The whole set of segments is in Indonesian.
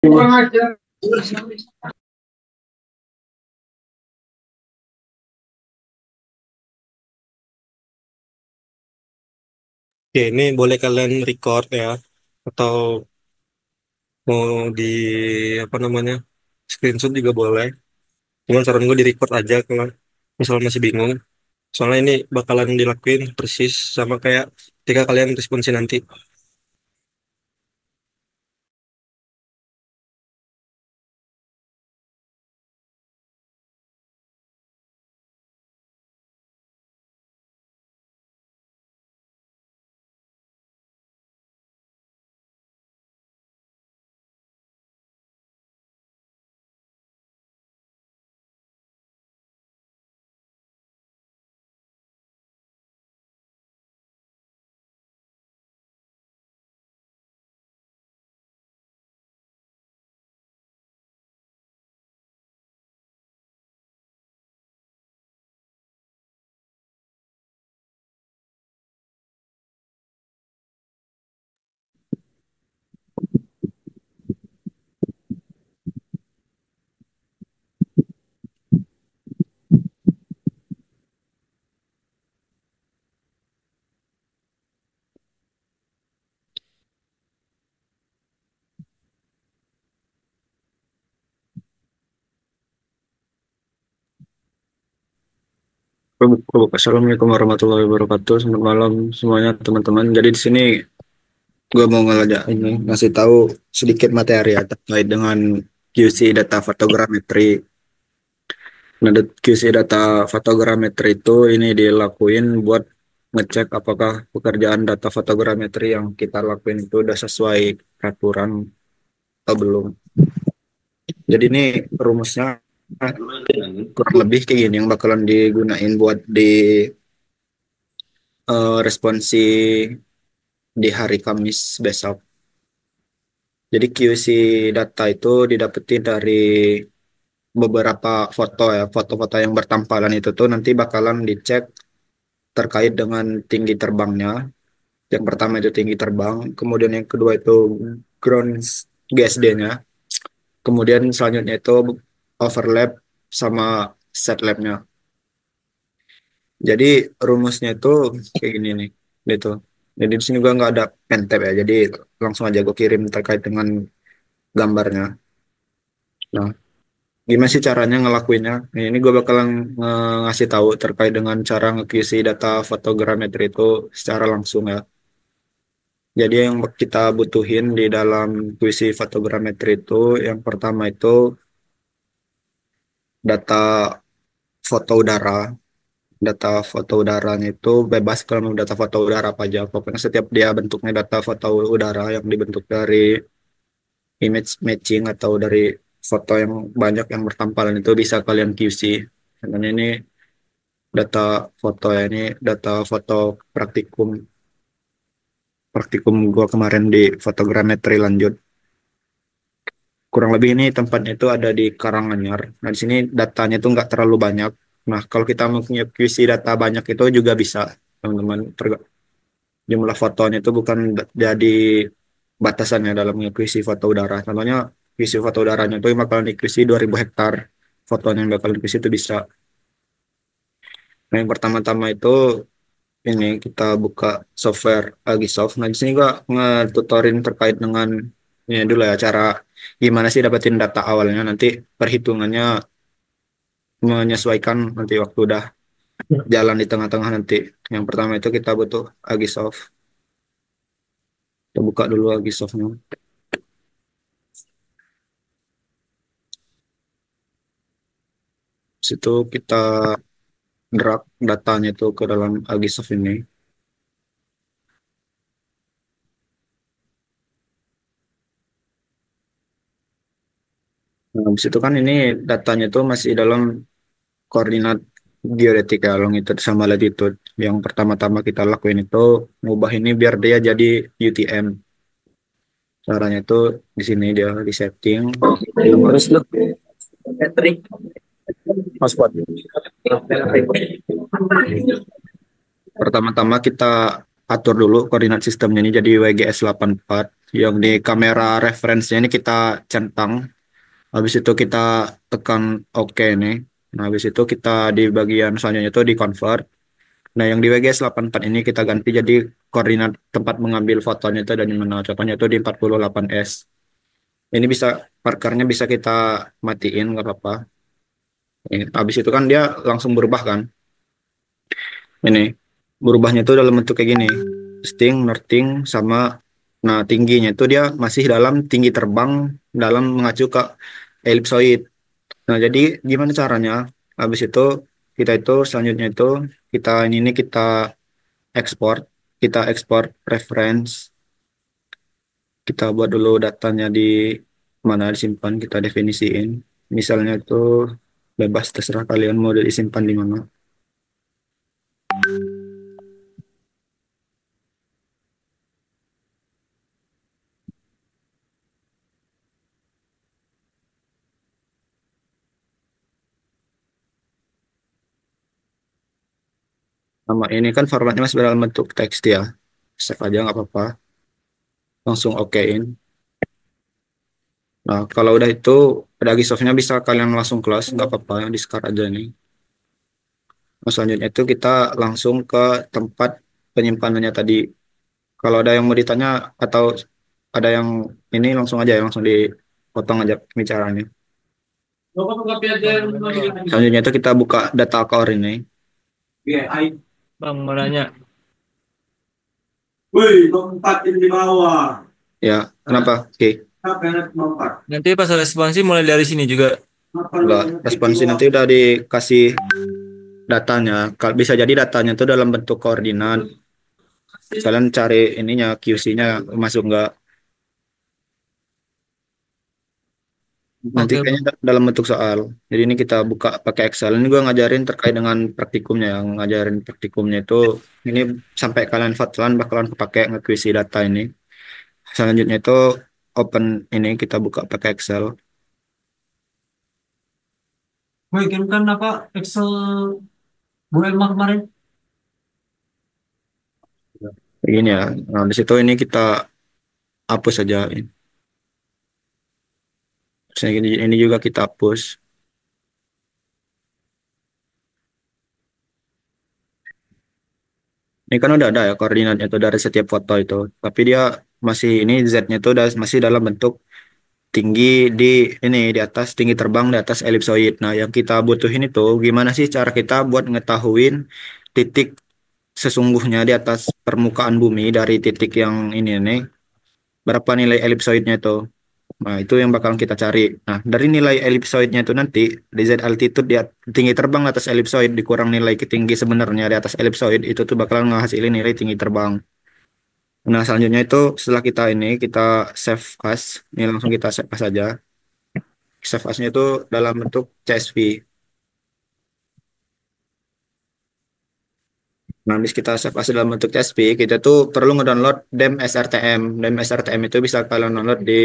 Kurang aja. Oke, ini boleh kalian record ya, atau mau di apa namanya screenshot juga boleh. Cuman saran gue di record aja kalau misalnya masih bingung. Soalnya ini bakalan dilakuin persis sama kayak ketika kalian responsi nanti. Assalamualaikum warahmatullahi wabarakatuh. Selamat malam semuanya teman-teman. Jadi di sini gue mau ngelajak ini ngasih tahu sedikit materi ya terkait dengan QC data fotogrametri. Nah, QC data fotogrametri itu ini dilakuin buat ngecek apakah pekerjaan data fotogrametri yang kita lakuin itu udah sesuai peraturan atau belum. Jadi ini rumusnya kurang lebih kayak gini yang bakalan digunain buat di responsi di hari Kamis besok. Jadi QC data itu didapetin dari beberapa foto ya, foto-foto yang bertampalan itu tuh nanti bakalan dicek terkait dengan tinggi terbangnya. Yang pertama itu tinggi terbang, kemudian yang kedua itu ground GSD-nya, kemudian selanjutnya itu overlap sama set lab-nya. Jadi rumusnya itu kayak gini nih, gitu. Jadi di sini gua nggak ada pen tab ya, jadi langsung aja gue kirim terkait dengan gambarnya. Nah, gimana sih caranya ngelakuinnya? Nah, ini gue bakalan ngasih tahu terkait dengan cara nge-QC data fotogrametri itu secara langsung ya. Jadi yang kita butuhin di dalam QC fotogrametri itu yang pertama itu data foto udara. Data foto udaranya itu bebas kalau mau data foto udara apa aja. Pokoknya setiap dia bentuknya data foto udara yang dibentuk dari image matching atau dari foto yang banyak yang bertampalan itu bisa kalian QC. Dan ini data foto ya, ini data foto praktikum praktikum gua kemarin di fotogrametri lanjut. Kurang lebih ini tempatnya itu ada di Karanganyar. Nah, di sini datanya itu nggak terlalu banyak. Nah, kalau kita mau QC data banyak itu juga bisa, teman-teman. Jumlah fotonya itu bukan jadi batasannya dalam QC foto udara. Contohnya, QC foto udaranya itu bakal di QC 2000 hektar. Fotonya yang bakal di QC itu bisa. Nah, yang pertama-tama itu ini kita buka software Agisoft. Nah, di sini gua nge-tutorin terkait dengan ini dulu ya cara gimana sih dapetin data awalnya nanti perhitungannya menyesuaikan nanti waktu udah jalan di tengah-tengah nanti. Yang pertama itu kita butuh Agisoft. Kita buka dulu Agisoftnya. Situ kita drag datanya itu ke dalam Agisoft ini. Nah, habis itu kan ini datanya itu masih dalam koordinat geodetik ya, longitude sama latitude. Yang pertama-tama kita lakuin itu ngubah ini biar dia jadi UTM. Caranya itu di sini dia di setting. Terus lu hotspot. Pertama-tama kita atur dulu koordinat sistemnya ini jadi WGS84 yang di kamera referensinya ini kita centang. Habis itu kita tekan OK nih. Nah, habis itu kita di bagian selanjutnya itu di convert. Nah, yang di WGS84 ini kita ganti jadi koordinat tempat mengambil fotonya itu ada di mana. Contohnya itu di 48S. Ini bisa markernya bisa kita matiin nggak apa-apa. Habis itu kan dia langsung berubah kan. Ini berubahnya itu dalam bentuk kayak gini. Sting, northing, sama nah tingginya itu dia masih dalam tinggi terbang dalam mengacu ke ellipsoid. Nah, jadi gimana caranya? Habis itu kita itu selanjutnya itu ini kita ekspor, kita ekspor reference, kita buat dulu datanya di mana disimpan, kita definisiin. Misalnya itu bebas terserah kalian mau disimpan di mana. Nama ini kan formatnya masih dalam bentuk teks ya. Save aja nggak apa-apa. Langsung okein. Nah, kalau udah itu ada Agisoftnya bisa kalian langsung close, nggak apa-apa, yang discard aja nih. Nah, selanjutnya itu kita langsung ke tempat penyimpanannya tadi. Kalau ada yang mau ditanya atau ada yang ini langsung aja ya, langsung dipotong aja pembicaraannya. Selanjutnya itu kita buka data core ini. Bang, mau nanya. Wih, lompat di bawah. Ya, kenapa? Oke. Nanti pas responsi mulai dari sini juga. Enggak, responsi nanti udah dikasih datanya. Bisa jadi datanya itu dalam bentuk koordinat. Kalian cari ininya, QC-nya masuk nggak? Nanti Oke, kayaknya Bang. dalam bentuk soal. Jadi ini kita buka pakai Excel. Ini gue ngajarin terkait dengan praktikumnya. Yang ngajarin praktikumnya itu ini sampai kalian Fatlan bakalan kepake nge-QC data ini. Selanjutnya itu open ini kita buka pakai Excel. Gue kirimkan apa Excel Bu Elma kemarin. Begini ya. Nah, di situ ini kita hapus saja. Terus ini juga kita hapus. Ini kan udah ada ya koordinatnya itu dari setiap foto itu. Tapi dia masih ini Z-nya itu udah masih dalam bentuk tinggi di ini di atas tinggi terbang di atas elipsoid. Nah, yang kita butuhin itu gimana sih cara kita buat ngetahuin titik sesungguhnya di atas permukaan bumi dari titik yang ini nih berapa nilai elipsoidnya itu. Nah, itu yang bakal kita cari. Nah, dari nilai elipsoidnya itu nanti di Z altitude di tinggi terbang atas elipsoid dikurang nilai ketinggi sebenarnya di atas elipsoid itu tuh bakalan ngehasilin nilai tinggi terbang. Nah, selanjutnya itu setelah kita ini kita save as. Ini langsung kita save as aja. Save as-nya itu dalam bentuk CSV. Nah, habis kita save as dalam bentuk CSV, kita tuh perlu ngedownload DEM SRTM. DEM SRTM itu bisa kalian download di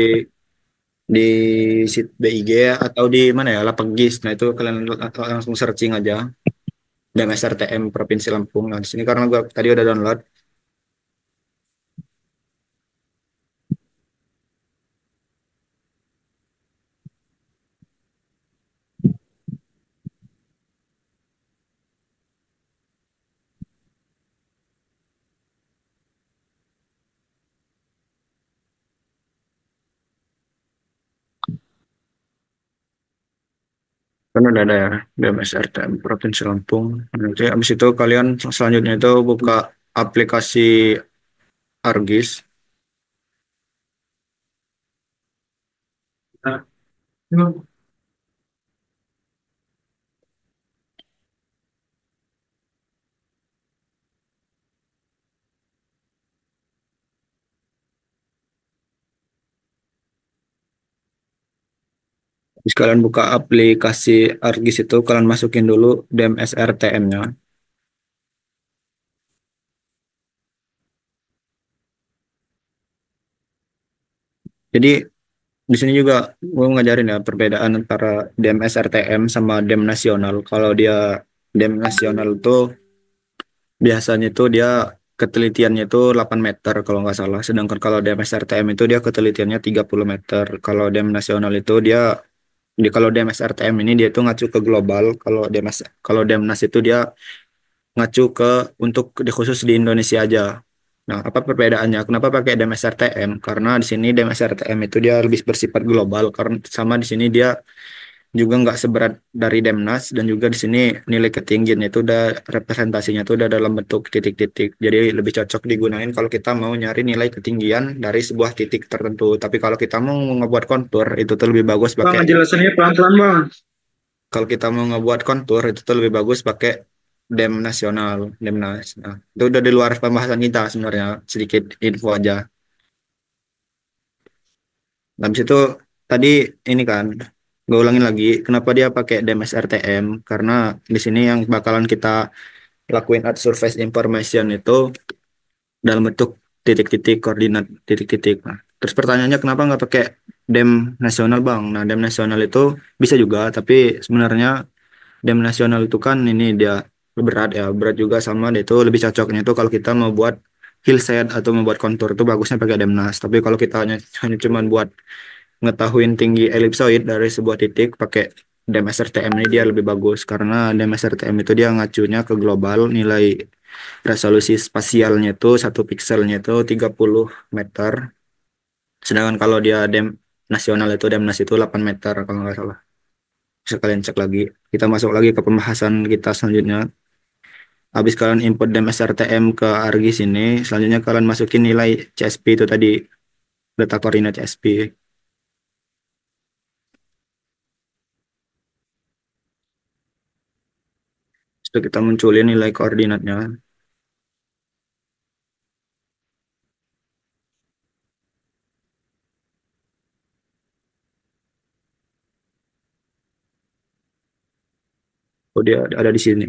sit BIG atau di mana ya, Lapagis. Nah, itu kalian langsung searching aja DEM SRTM Provinsi Lampung. Nah, di sini karena gua tadi udah download, kan udah ada ya DEM SRTM Provinsi Lampung. Nanti habis itu kalian selanjutnya itu buka aplikasi ArcGIS. Terus kalian buka aplikasi ArcGIS itu, kalian masukin dulu DEM SRTM-nya. Jadi di sini juga gue ngajarin ya perbedaan antara DEM SRTM sama DEM nasional. Kalau dia DEM nasional tuh biasanya itu dia ketelitiannya itu 8 meter kalau nggak salah. Sedangkan kalau DEM SRTM itu dia ketelitiannya 30 meter. Kalau DEM nasional itu dia kalau DEM SRTM ini dia itu ngacu ke global. Kalau DEMNAS itu dia ngacu ke untuk di khusus di Indonesia aja. Nah, apa perbedaannya? Kenapa pakai DEM SRTM? Karena di sini DEM SRTM itu dia lebih bersifat global karena sama di sini dia juga nggak seberat dari Demnas dan juga di sini nilai ketinggiannya itu udah representasinya itu udah dalam bentuk titik-titik. Jadi lebih cocok digunain kalau kita mau nyari nilai ketinggian dari sebuah titik tertentu. Tapi kalau kita mau ngebuat kontur itu tuh lebih bagus Bang, pakai ngejelasinnya pelan-pelan, Bang. kalau kita mau ngebuat kontur itu tuh lebih bagus pakai Dem nasional, Demnas. Nah, itu udah di luar pembahasan kita sebenarnya. Sedikit info aja. Habis itu tadi ini kan gue ulangin lagi kenapa dia pakai DMS RTM karena di sini yang bakalan kita lakuin Earth Surface Information itu dalam bentuk titik-titik koordinat titik-titik. Nah, terus pertanyaannya kenapa nggak pakai DEM nasional Bang? Nah, DEM nasional itu bisa juga tapi sebenarnya DEM nasional itu kan ini dia berat ya, berat juga sama dia itu lebih cocoknya itu kalau kita mau buat hillside atau membuat kontur itu bagusnya pakai DEMNAS. Tapi kalau kita hanya cuma buat ngetahuin tinggi elipsoid dari sebuah titik pakai DMSRTM ini dia lebih bagus karena DMSRTM itu dia ngacunya ke global nilai resolusi spasialnya itu satu pikselnya itu 30 meter sedangkan kalau dia dem nasional itu DEMNAS itu 8 meter kalau nggak salah. Bisa kalian cek lagi. Kita masuk lagi ke pembahasan kita selanjutnya. Habis kalian input DMSRTM ke ArcGIS ini, selanjutnya kalian masukin nilai CSP itu tadi, data koordinat CSP. Setelah kita munculin nilai koordinatnya. Oh, dia ada di sini.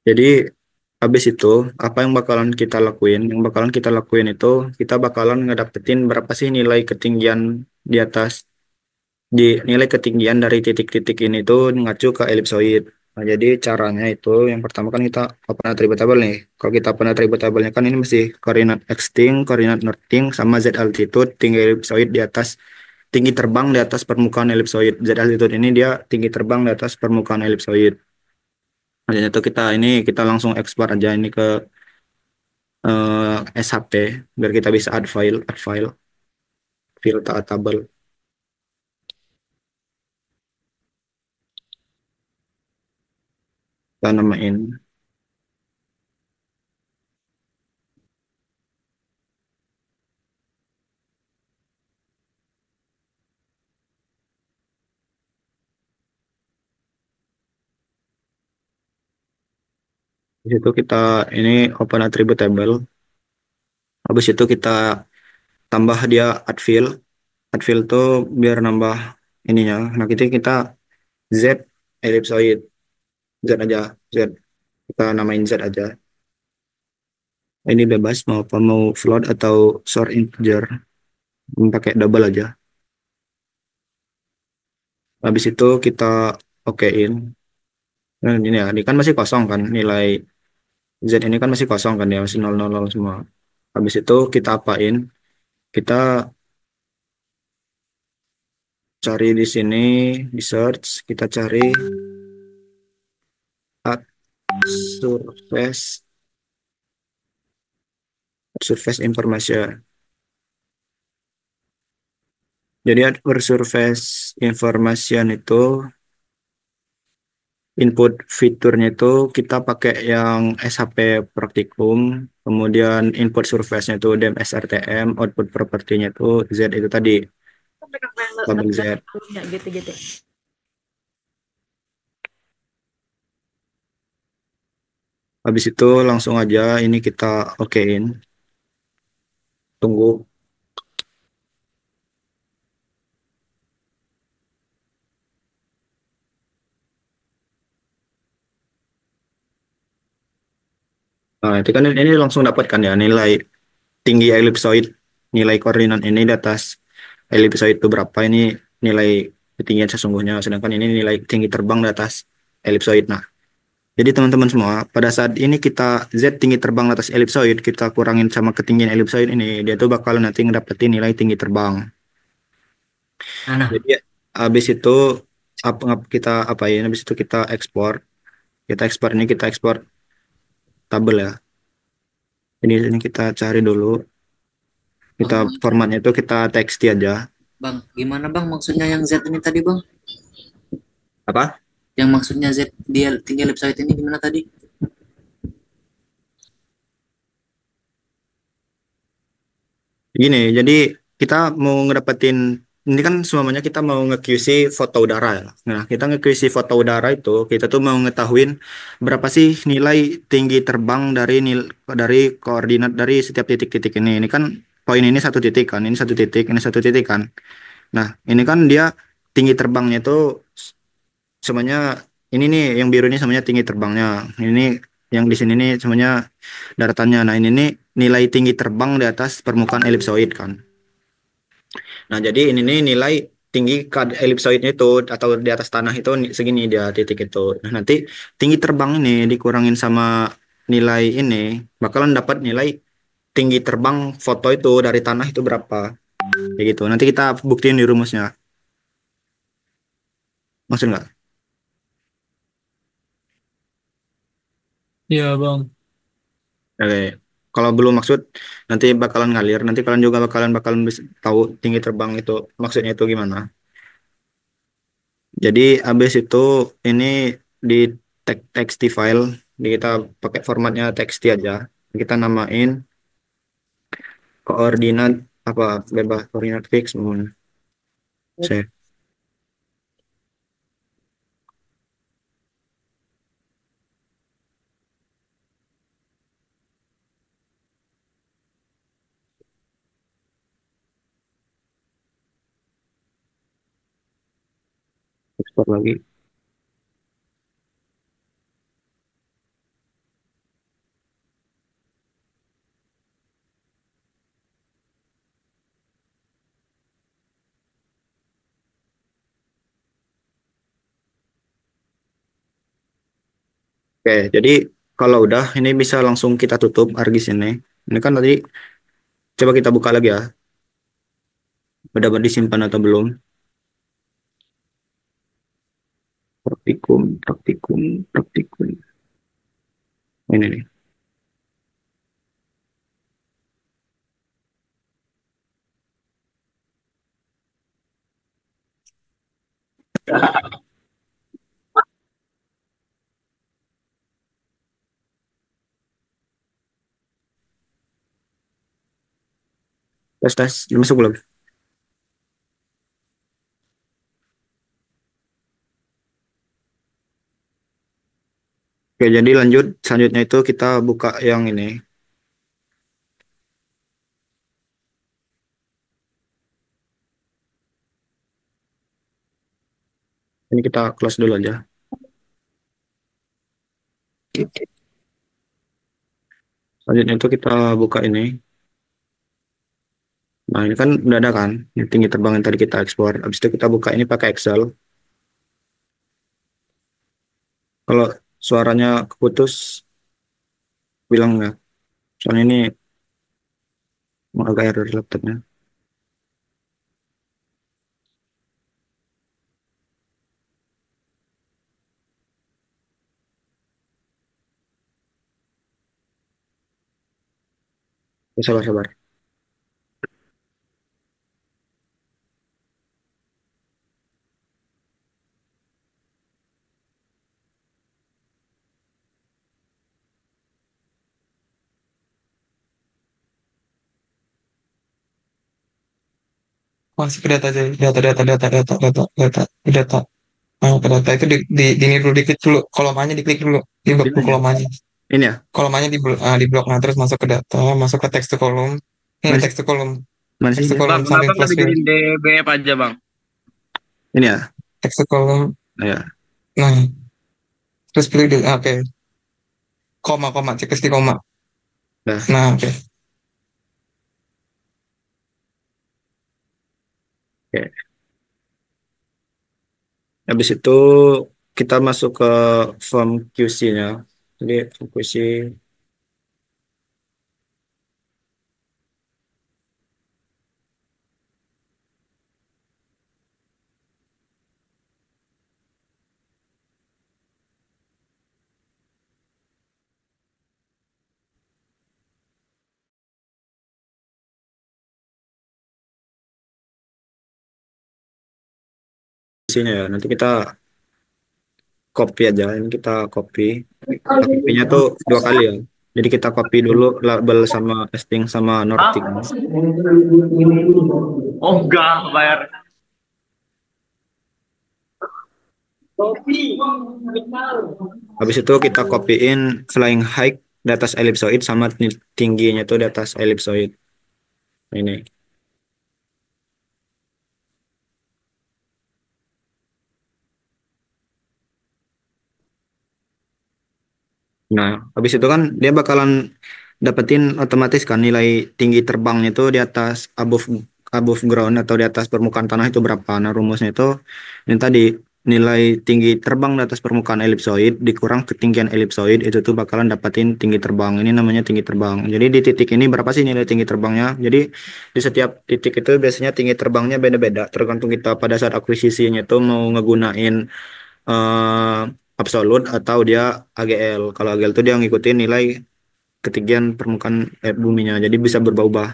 Jadi, habis itu, apa yang bakalan kita lakuin? Yang bakalan kita lakuin itu, kita bakalan ngedapetin berapa sih nilai ketinggian di atas. Di nilai ketinggian dari titik-titik ini tuh ngacu ke elipsoid. Nah, jadi caranya itu, yang pertama kan kita open attribute table nih. Kalau kita open attribute table-nya kan ini mesti koordinat exting, koordinat northing, sama z altitude, tinggi elipsoid di atas, tinggi terbang di atas permukaan elipsoid. Z altitude ini dia tinggi terbang di atas permukaan elipsoid. Nah, jadi itu kita langsung ekspor aja ini ke SHP biar kita bisa file tabel kita namain. Di situ kita ini open attribute table. Habis itu kita tambah dia add field. Add field tuh biar nambah ininya. Nah, kita Z ellipsoid. Z aja. Z. Kita namain Z aja. Ini bebas mau apa mau float atau short integer. Pakai double aja. Habis itu kita okein. Nah, ini ya, ini kan masih kosong kan nilai Z ini kan masih kosong kan ya, masih 000 semua. Habis itu kita apain? Kita cari di sini, di search, kita cari at surface, surface information. Jadi at surface information itu input fiturnya itu kita pakai yang SHP praktikum, kemudian input surface-nya itu DEM SRTM, output propertinya itu Z itu tadi, label Z. Gitu-gitu. Habis itu langsung aja ini kita okein. Tunggu. Nah, itu kan ini langsung dapatkan ya nilai tinggi ellipsoid, nilai koordinat ini di atas ellipsoid itu berapa ini nilai ketinggian sesungguhnya. Sedangkan ini nilai tinggi terbang di atas elipsoid. Nah, jadi teman-teman semua, pada saat ini kita Z tinggi terbang di atas elipsoid, kita kurangin sama ketinggian elipsoid ini, dia tuh bakal nanti ngedapetin nilai tinggi terbang. Nah, Jadi habis itu kita apain? Habis itu kita ekspor. Kita ekspor tabel ya. Jadi ini kita cari dulu. Bang, Kita formatnya itu kita txt aja. bang, gimana bang maksudnya yang Z ini tadi bang? Apa? Yang maksudnya Z dia tinggal website ini gimana tadi? Gini, jadi kita mau ngedapetin ini kan semuanya kita mau nge-QC foto udara ya. Nah, kita nge-QC foto udara itu kita tuh mau ngetahuin berapa sih nilai tinggi terbang dari koordinat dari setiap titik-titik ini. Ini kan poin ini satu titik kan, ini satu titik, ini satu titik kan. Nah, ini kan dia tinggi terbangnya itu semuanya ini nih yang biru ini semuanya tinggi terbangnya. Ini yang di sini nih semuanya daratannya. Nah, ini nih nilai tinggi terbang di atas permukaan elipsoid kan. Nah, jadi ini nih nilai tinggi elipsoidnya itu atau di atas tanah itu segini dia titik itu. Nah, nanti tinggi terbang ini dikurangin sama nilai ini bakalan dapat nilai tinggi terbang foto itu dari tanah itu berapa. Kayak gitu. Nanti kita buktiin di rumusnya. Maksud nggak? iya bang. Oke. Kalau belum maksud nanti bakalan ngalir. Nanti kalian juga bakalan bisa tahu tinggi terbang itu maksudnya itu gimana. Jadi habis itu ini di text file kita pakai formatnya txt aja. Kita namain koordinat apa bebas koordinat fix mohon. Save. Ekspor lagi. Oke, jadi kalau udah ini bisa langsung kita tutup argis ini. Ini kan tadi coba kita buka lagi ya. Udah disimpan atau belum? Praktikum, praktikum, praktikum. Ini nih. Tes tes, udah masuk belum? Oke, jadi lanjut. Selanjutnya itu kita buka yang ini. Ini kita close dulu aja. Selanjutnya itu kita buka ini. Nah, ini kan udah ada kan, ini tinggi terbang yang tadi kita ekspor. Habis itu kita buka ini pakai Excel. Kalau suaranya keputus, bilang nggak. Soalnya ini agak error laptopnya. Sabar, sabar. Masih ke data aja. Data. Nah, ke data itu di ini dulu diklik dulu. Kolomanya diklik dulu. Di blok dulu Ini ya? kolomanya. Ini ya? Kolomanya di blok. Nah, terus masuk ke data. Masuk ke text to column. Ini Mana sih? text to column. Mana sih Text to dia? column Bang, samping kenapa nggak plus fill. dijadiin DBF aja, Bang? Ini ya? Text to column. Nah, ya. Nah, terus pilih di, oke. Koma. Cek di koma. Dah. Nah, oke. Oke. Habis itu kita masuk ke form QC-nya. Jadi form QC nya ya. Nanti kita copy aja. Ini kita copy. Kita copy-nya tuh 2 kali ya. Jadi kita copy dulu label sama testing sama Nortik. Oh enggak, bayar. Habis itu kita copyin flying height di atas ellipsoid sama tingginya tuh di atas ellipsoid. Ini. Nah, habis itu kan dia bakalan dapetin otomatis kan nilai tinggi terbangnya itu di atas above ground atau di atas permukaan tanah itu berapa. Nah, rumusnya itu ini tadi nilai tinggi terbang di atas permukaan elipsoid dikurang ketinggian elipsoid itu tuh bakalan dapetin tinggi terbang. Ini namanya tinggi terbang. Jadi di titik ini berapa sih nilai tinggi terbangnya? Jadi di setiap titik itu biasanya tinggi terbangnya beda-beda tergantung kita pada saat akuisisinya itu mau ngegunain eh absolut atau dia AGL. Kalau AGL itu dia ngikutin nilai ketinggian permukaan buminya. Jadi bisa berubah-ubah.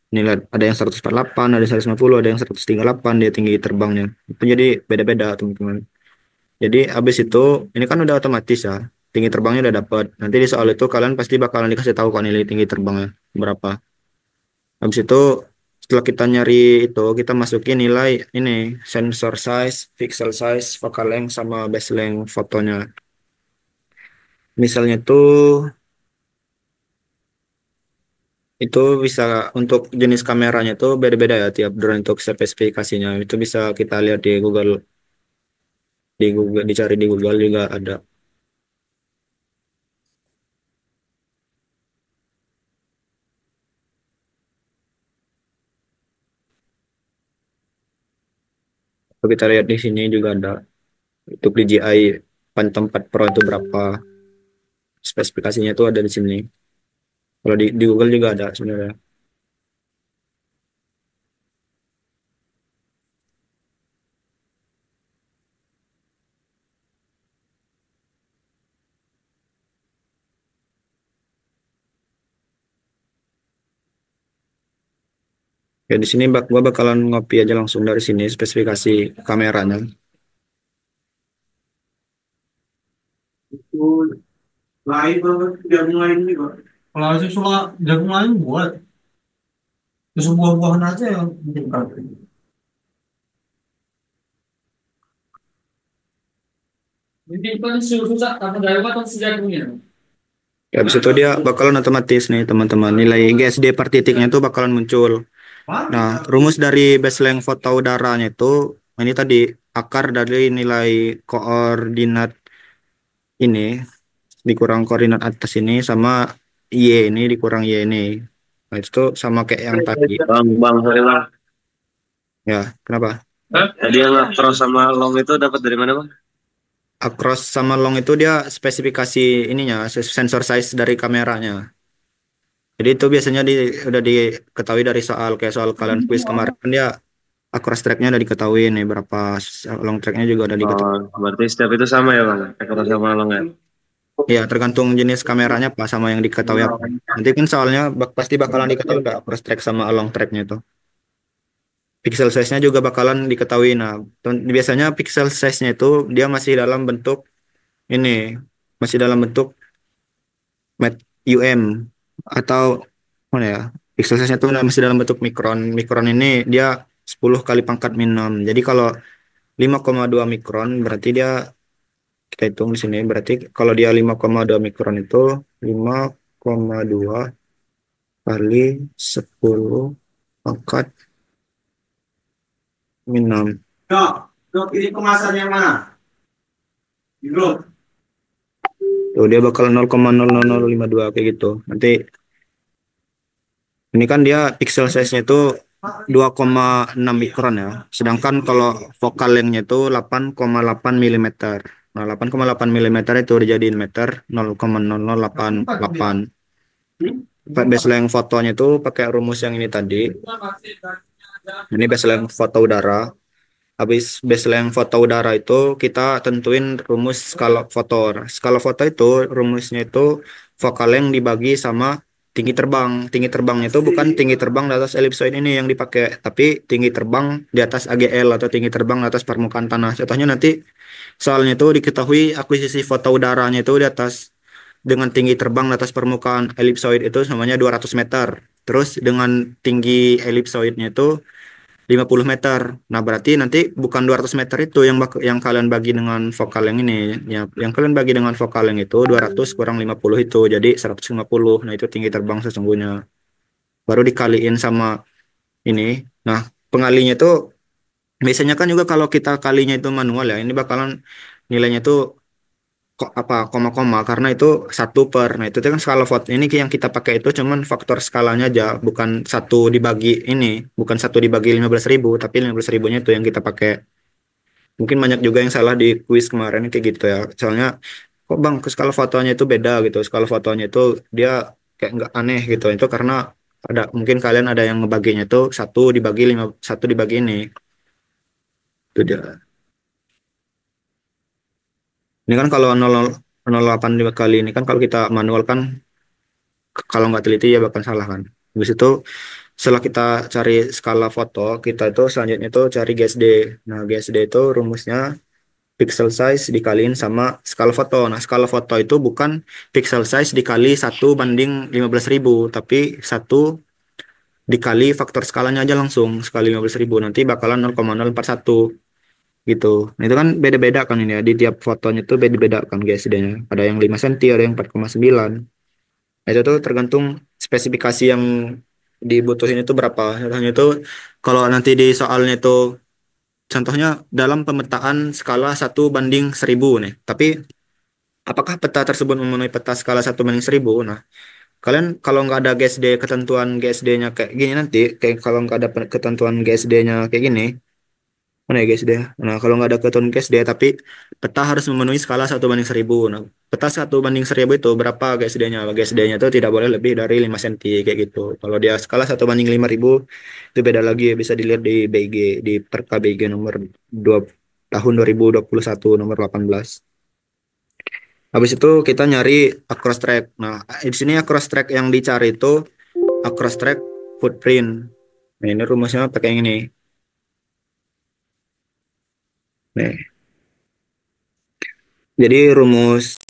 Nilai ada yang 148, ada yang 150, ada yang 138 dia tinggi terbangnya. Itu jadi beda-beda, teman-teman. Jadi habis itu ini kan udah otomatis ya. Tinggi terbangnya udah dapat. Nanti di soal itu kalian pasti bakalan dikasih tahu kan nilai tinggi terbangnya berapa. Habis itu setelah kita nyari itu kita masukin nilai ini sensor size, pixel size, focal length sama base length fotonya. Misalnya tuh itu bisa untuk jenis kameranya tuh beda-beda ya tiap drone untuk spesifikasinya. Itu bisa kita lihat di Google dicari di Google juga ada. Kalau kita lihat di sini juga ada untuk DJI Phantom 4 Pro itu berapa spesifikasinya itu ada di sini. Kalau di Google juga ada sebenarnya. Ya di sini gua bakalan ngopi aja langsung dari sini spesifikasi kameranya. Itu lain banget jagung lain nih Pak. Kalau sih cuma jagung lain buat itu buah-buahan aja yang bikin kafe. Jadi kan susah apa dari apa si jagungnya? Ya, habis itu dia bakalan otomatis nih teman-teman. Nilai GSD per titiknya itu bakalan muncul. Nah, rumus dari baseline foto udaranya itu ini tadi akar dari nilai koordinat ini dikurang koordinat atas ini sama Y ini dikurang Y ini. Nah, itu sama kayak yang tadi. Bang, sorry bang. Ya, kenapa? Hah? Tadi yang cross sama long itu dapat dari mana bang? Across sama long itu dia spesifikasi ininya, sensor size dari kameranya. Jadi itu biasanya udah diketahui dari soal kayak soal kalian quiz kemarin kan dia across tracknya udah diketahui nih berapa long tracknya juga udah diketahui. Oh, berarti setiap itu sama ya bang? Cross sama long ya? Ya tergantung jenis kameranya apa sama yang diketahui apa. Nanti kan soalnya pasti bakalan diketahui nggak cross track sama long tracknya itu. Pixel size-nya juga bakalan diketahui. Nah, biasanya pixel size-nya itu dia masih dalam bentuk ini, masih dalam bentuk mat atau mana ya? Pixel size-nya itu masih dalam bentuk mikron. Mikron ini dia 10 kali pangkat min 6. Jadi kalau 5,2 mikron berarti dia kita hitung di sini berarti kalau dia 5,2 mikron itu 5,2 kali 10 pangkat min 6. Dok, dok ini kemasan yang mana? Di grup. Tuh dia bakal 0,00052 kayak gitu. Nanti ini kan dia pixel size-nya itu 2,6 mikron ya. Sedangkan kalau focal length-nya itu 8,8 milimeter. Nah, 8,8 milimeter itu dijadiin meter 0,0088. Baseline fotonya itu pakai rumus yang ini tadi. Ini baseline foto udara. Habis baseline foto udara itu kita tentuin rumus skala foto. Nah, skala foto itu rumusnya itu focal length dibagi sama tinggi terbang. Tinggi terbangnya itu bukan tinggi terbang di atas ellipsoid ini yang dipakai, tapi tinggi terbang di atas AGL atau tinggi terbang di atas permukaan tanah. Contohnya nanti soalnya itu diketahui akuisisi foto udaranya itu di atas dengan tinggi terbang di atas permukaan ellipsoid itu namanya 200 meter. Terus dengan tinggi ellipsoidnya itu 50 meter. Nah, berarti nanti bukan 200 meter itu yang kalian bagi dengan vokal yang ini. Ya, yang kalian bagi dengan vokal yang itu 200 kurang 50 itu jadi 150. Nah, itu tinggi terbang sesungguhnya. Baru dikaliin sama ini. Nah, pengalinya itu biasanya kan juga kalau kita kalinya itu manual ya, ini bakalan nilainya itu kok apa koma-koma karena itu satu per. Nah, itu kan skala vote ini yang kita pakai itu cuman faktor skalanya aja, bukan satu dibagi ini, bukan satu dibagi 15.000, tapi 15.000-nya itu yang kita pakai. Mungkin banyak juga yang salah di kuis kemarin kayak gitu ya. Soalnya kok Bang ke skala fotonya itu beda gitu. Skala fotonya itu dia kayak nggak aneh gitu. Itu karena ada mungkin kalian ada yang ngebaginya itu satu dibagi lima, satu dibagi ini. Itu dia. Ini kan kalau 0,08 kali ini kan kalau kita manual kan kalau nggak teliti ya bakal salah kan. Habis itu setelah kita cari skala foto, kita itu selanjutnya itu cari GSD. Nah, GSD itu rumusnya pixel size dikaliin sama skala foto. Nah, skala foto itu bukan pixel size dikali 1 banding 15.000, tapi satu dikali faktor skalanya aja langsung, sekali 15.000. Nanti bakalan 0,041 gitu. Nah, itu kan beda-beda kan ini ya. Di tiap fotonya itu beda-beda kan GSD-nya. Ada yang 5 cm, ada yang 4,9. Nah, itu tuh tergantung spesifikasi yang dibutuhin itu berapa. Contohnya itu kalau nanti di soalnya itu contohnya dalam pemetaan skala 1 banding 1000 nih. Tapi apakah peta tersebut memenuhi peta skala 1 banding 1000? Nah, kalian kalau nggak ada GSD, ketentuan GSD-nya kayak gini nanti, kayak kalau nggak ada ketentuan GSD-nya kayak gini, mana ya GSD? Nah, kalau nggak ada ketentuan GSD, tapi peta harus memenuhi skala 1 banding 1000. Nah, peta 1 banding 1000 itu berapa GSD-nya? GSD-nya itu tidak boleh lebih dari 5 cm kayak gitu. Kalau dia skala 1 banding 5000, itu beda lagi, bisa dilihat di BG, di Perka BG nomor 2 tahun 2021 nomor 18. Habis itu kita nyari across track. Nah, di sini across track yang dicari itu across track footprint. Nah, ini rumusnya pakai yang ini. Nih. Jadi rumus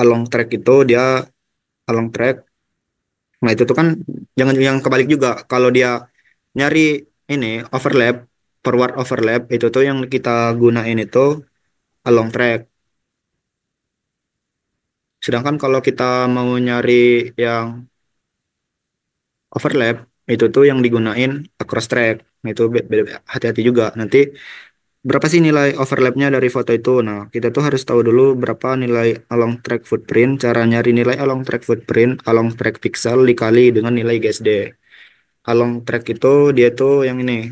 along track itu dia along track. Nah, itu tuh kan jangan yang kebalik juga. Kalau dia nyari ini overlap, forward overlap itu tuh yang kita gunain itu along track. Sedangkan kalau kita mau nyari yang overlap itu tuh yang digunain across track. Nah, itu hati-hati juga. Nanti berapa sih nilai overlapnya dari foto itu? Nah, kita tuh harus tahu dulu berapa nilai along track footprint. Cara nyari nilai along track footprint, along track pixel dikali dengan nilai GSD. Along track itu dia tuh yang ini.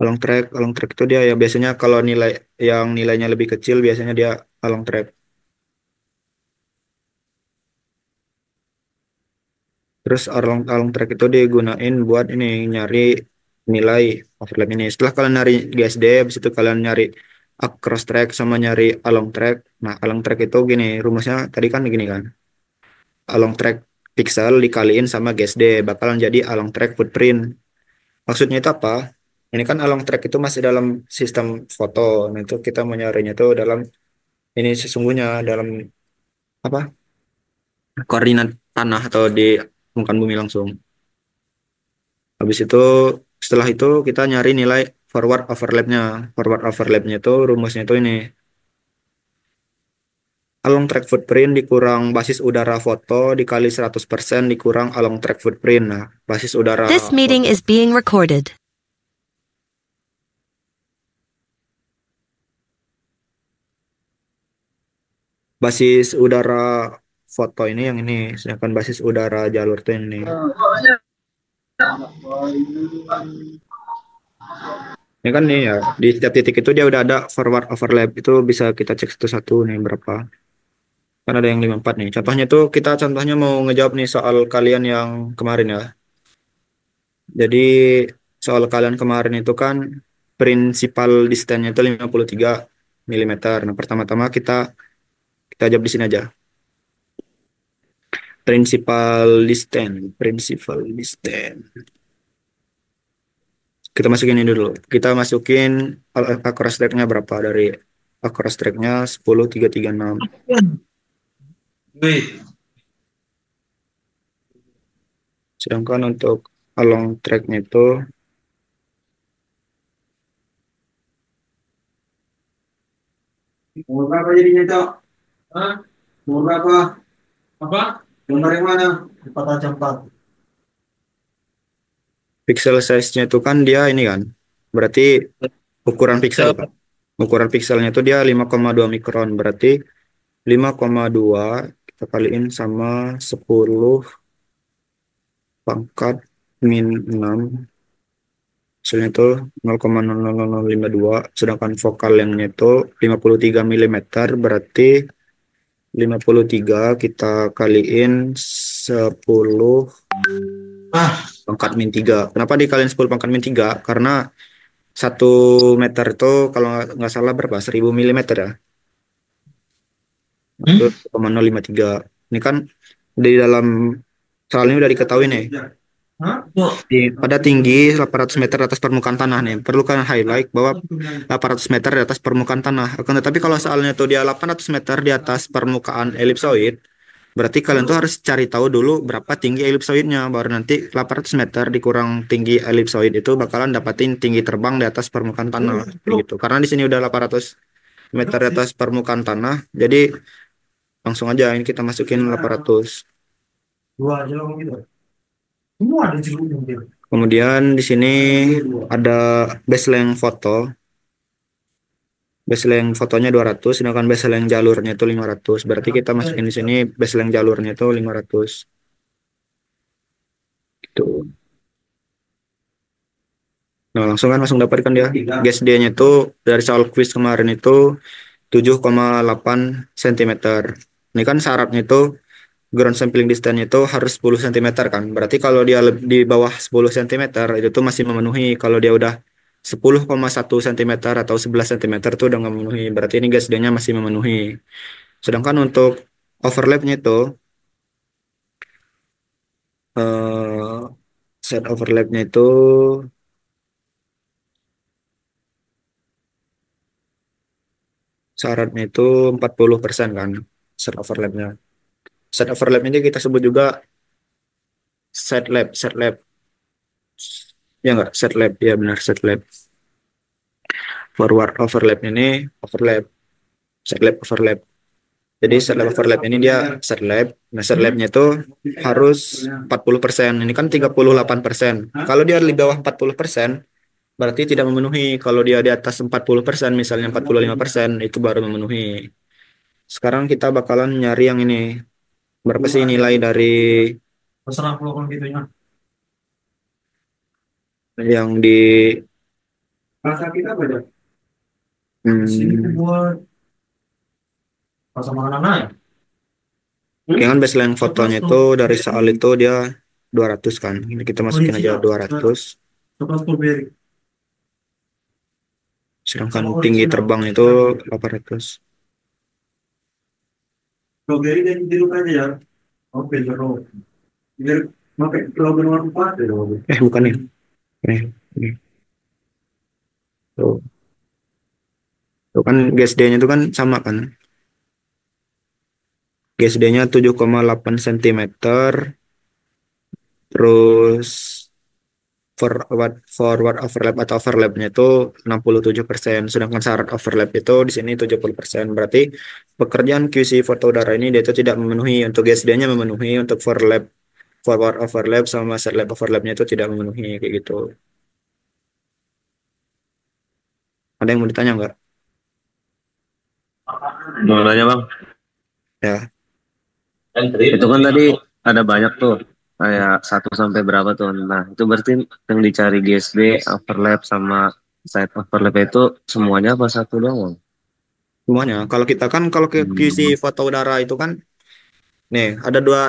Along track itu dia ya biasanya kalau nilai yang nilainya lebih kecil biasanya dia along track. Terus along track itu digunain buat ini nyari nilai overlap ini. Setelah kalian nyari GSD, habis itu kalian nyari across track sama nyari along track. Nah, along track itu gini, rumusnya tadi kan gini kan. Along track pixel dikaliin sama GSD bakalan jadi along track footprint. Maksudnya itu apa? Ini kan along track itu masih dalam sistem foto. Nah, itu kita mau nyarinya itu dalam ini sesungguhnya dalam apa? Koordinat tanah atau di permukaan bumi langsung. Habis itu setelah itu kita nyari nilai forward overlapnya. Forward overlapnya itu rumusnya itu ini. Along track footprint dikurang basis udara foto dikali 100% dikurang along track footprint. Nah, basis udara This meeting foto. is being recorded. Basis udara foto ini yang ini, sedangkan basis udara jalur tuh yang ini. Ini kan nih ya, di setiap titik itu dia udah ada forward overlap, itu bisa kita cek satu-satu nih berapa. Kan ada yang 54 nih. Contohnya tuh kita contohnya mau ngejawab nih soal kalian yang kemarin ya. Jadi soal kalian kemarin itu kan prinsipal distance itu 53 milimeter. Nah, pertama-tama kita jawab di sini aja. Principal distance. Kita masukin ini dulu. Kita masukin across track-nya berapa dari across track-nya 10,336. Wih, Sedangkan untuk along track-nya itu Umur berapa jadinya, Cok? Hah? Umur berapa? Apa? Umur yang mana? 4 aja 4. pixel size-nya itu kan dia ini kan. Berarti ukuran pixel kan. Ukuran pixelnya itu dia 5,2 mikron. Berarti 5,2 kita kaliin sama 10 pangkat min 6. Hasilnya itu 0,00052. Sedangkan vokal yang itu 53 milimeter. Berarti 53 kita kaliin 10 ah, pangkat min 3. Kenapa dikaliin 10 pangkat min 3? Karena 1 meter itu kalau nggak salah berapa? 1000 milimeter ya. Itu hmm? 0,053. Ini kan di dalam soal ini udah diketahui nih. Hah? Pada tinggi 800 meter di atas permukaan tanah nih. Perlu kan highlight bahwa 800 meter di atas permukaan tanah. Akan tetapi kalau soalnya tuh dia 800 meter di atas permukaan elipsoid, berarti kalian tuh harus cari tahu dulu berapa tinggi elipsoidnya. Baru nanti 800 meter dikurang tinggi elipsoid itu bakalan dapatin tinggi terbang di atas permukaan tanah. Kayak gitu. Karena di sini udah 800 meter di atas permukaan tanah. Jadi langsung aja ini kita masukin 800. Dua aja lah gitu. Semua ada jeruknya gitu. Kemudian di sini ada baseline foto. Baseline fotonya 200, sedangkan baseline jalurnya itu 500. Berarti kita masukin di sini baseline jalurnya itu 500. Gitu. Nah, langsung dapatkan dia. GSD-nya itu dari soal quiz kemarin itu 7,8 cm. Ini kan syaratnya itu ground sampling distance itu harus 10 cm kan. Berarti kalau dia di bawah 10 cm itu tuh masih memenuhi. Kalau dia udah 10,1 cm atau 11 cm itu udah nggak memenuhi. Berarti ini GSD-nya masih memenuhi. Sedangkan untuk overlapnya itu eh, set overlapnya itu syaratnya itu 40% kan set overlapnya. Set overlap ini kita sebut juga set lab. Ya enggak, set lab. Ya benar, set lab. Forward overlap ini overlap. Set lab overlap. Jadi set lab overlap ini dia set lab. Nah, set labnya itu harus 40%. Ini kan 38%. Kalau dia di bawah 40%, berarti tidak memenuhi. Kalau dia di atas 40%, misalnya 45%, itu baru memenuhi. Sekarang kita bakalan nyari yang ini. Berapa sih nilai dari Terserah kalau gitunya. yang di Rasa kita apa aja? Sini hmm, buat rasa makanan aja. ya kan baseline fotonya itu dari soal itu dia 200 kan. Ini kita masukin aja 200. Coklat strawberry. Sedangkan tinggi terbang itu 800. Strawberry dan jeruk aja ya. Oke, jeruk. Jeruk pakai strawberry warna 4 ya. Bukan nih. Ini. Tuh. Tuh kan GSD-nya itu kan sama kan. GSD-nya 7,8 cm. Terus forward overlap atau overlapnya itu 67%, sedangkan syarat overlap itu di sini 70%. Berarti pekerjaan QC foto udara ini dia itu tidak memenuhi. Untuk GSD-nya memenuhi, untuk forward overlap sama set lab overlapnya itu tidak memenuhi kayak gitu. Ada yang mau ditanya nggak? Mau nanya bang? Ya. Itu kan tadi ada banyak tuh, kayak satu sampai berapa tuh. Nah, itu berarti yang dicari GSD, overlap sama side overlap itu semuanya apa satu doang? Semuanya. Kalau kita kan kalau ke QC Hmm. foto udara itu kan, nih ada dua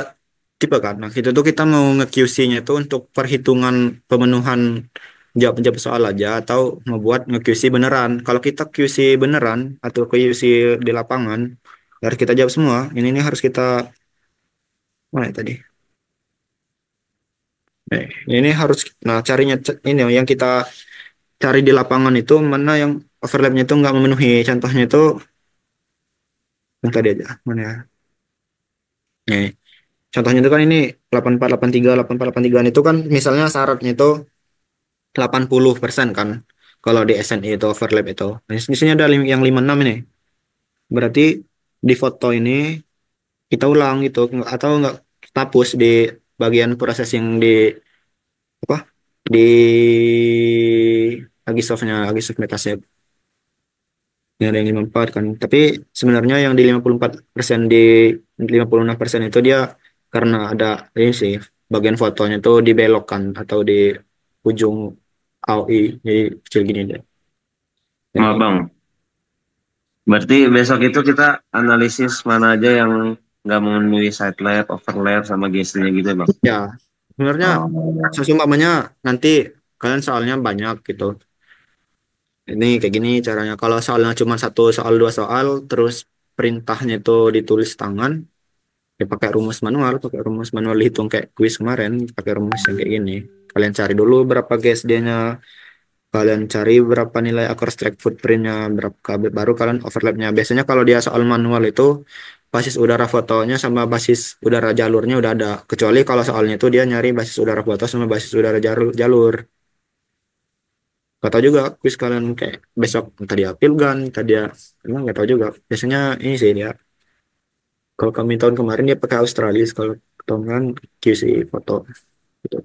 tipe kan. Nah, kita mau nge-QC-nya itu untuk perhitungan pemenuhan jawab soal aja atau ngebuat nge-QC beneran. Kalau kita QC beneran atau QC di lapangan, harus kita jawab semua. Ini harus kita mana ya tadi? Eh, ini harus nah carinya ini yang kita cari di lapangan itu mana yang overlapnya itu nggak memenuhi. Contohnya itu yang tadi aja mana ya? Nih, contohnya itu kan ini 8483 8483 itu kan misalnya syaratnya itu 80% kan. Kalau di SNI itu overlap itu. Nah, di sini ada yang 56 ini. Berarti di foto ini kita ulang gitu atau nggak kita hapus di bagian proses yang di apa? Di Agisoft Metashape. Yang ada yang 54 kan. Tapi sebenarnya yang di 54% di 56% itu dia karena ada ini sih bagian fotonya tuh dibelokkan atau di ujung AOI jadi kecil gini deh. Oh, Yang Bang. Berarti besok itu kita analisis mana aja yang nggak memenuhi side lab, overlap, sama GSD-nya gitu ya, Bang. ya sebenarnya Oh. seumpamanya nanti kalian soalnya banyak gitu. Ini kayak gini caranya. Kalau soalnya cuma satu soal dua soal, terus perintahnya itu ditulis tangan, ya pakai rumus manual hitung kayak kuis kemarin, pakai rumus yang kayak gini. Kalian cari dulu berapa GSD-nya, kalian cari berapa nilai across track footprint-nya, berapa baru kalian overlap-nya. Biasanya kalau dia soal manual itu basis udara fotonya sama basis udara jalurnya udah ada. Kecuali kalau soalnya itu dia nyari basis udara foto sama basis udara jalur. Gak tahu juga kuis kalian kayak besok tadi ya Pilgan, tadi ya emang gak tahu juga. Biasanya ini sih dia. Kalau kami tahun kemarin dia pakai Australis, kalau tahun kan QC foto gitu.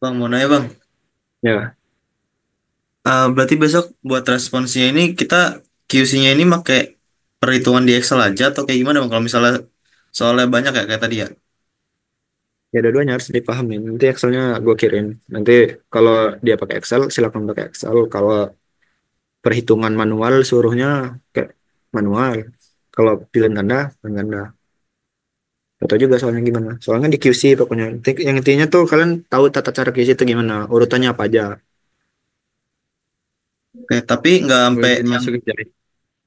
Bang, mau nanya bang. Ya, Berarti besok buat responsnya ini kita QC-nya ini pakai perhitungan di Excel aja atau kayak gimana bang? Kalau misalnya soalnya banyak ya kayak tadi ya. ya dua-duanya harus dipahamin. Nanti Excelnya gue kirim. Nanti kalau dia pakai Excel, silakan pakai Excel. Kalau perhitungan manual, suruhnya kayak manual. Kalau pilihan ganda. Atau juga soalnya gimana. Soalnya di QC pokoknya. Yang intinya tuh kalian tahu tata cara QC itu gimana. Urutannya apa aja. Oke, tapi nggak Gue sampai izin yang masuk jadi.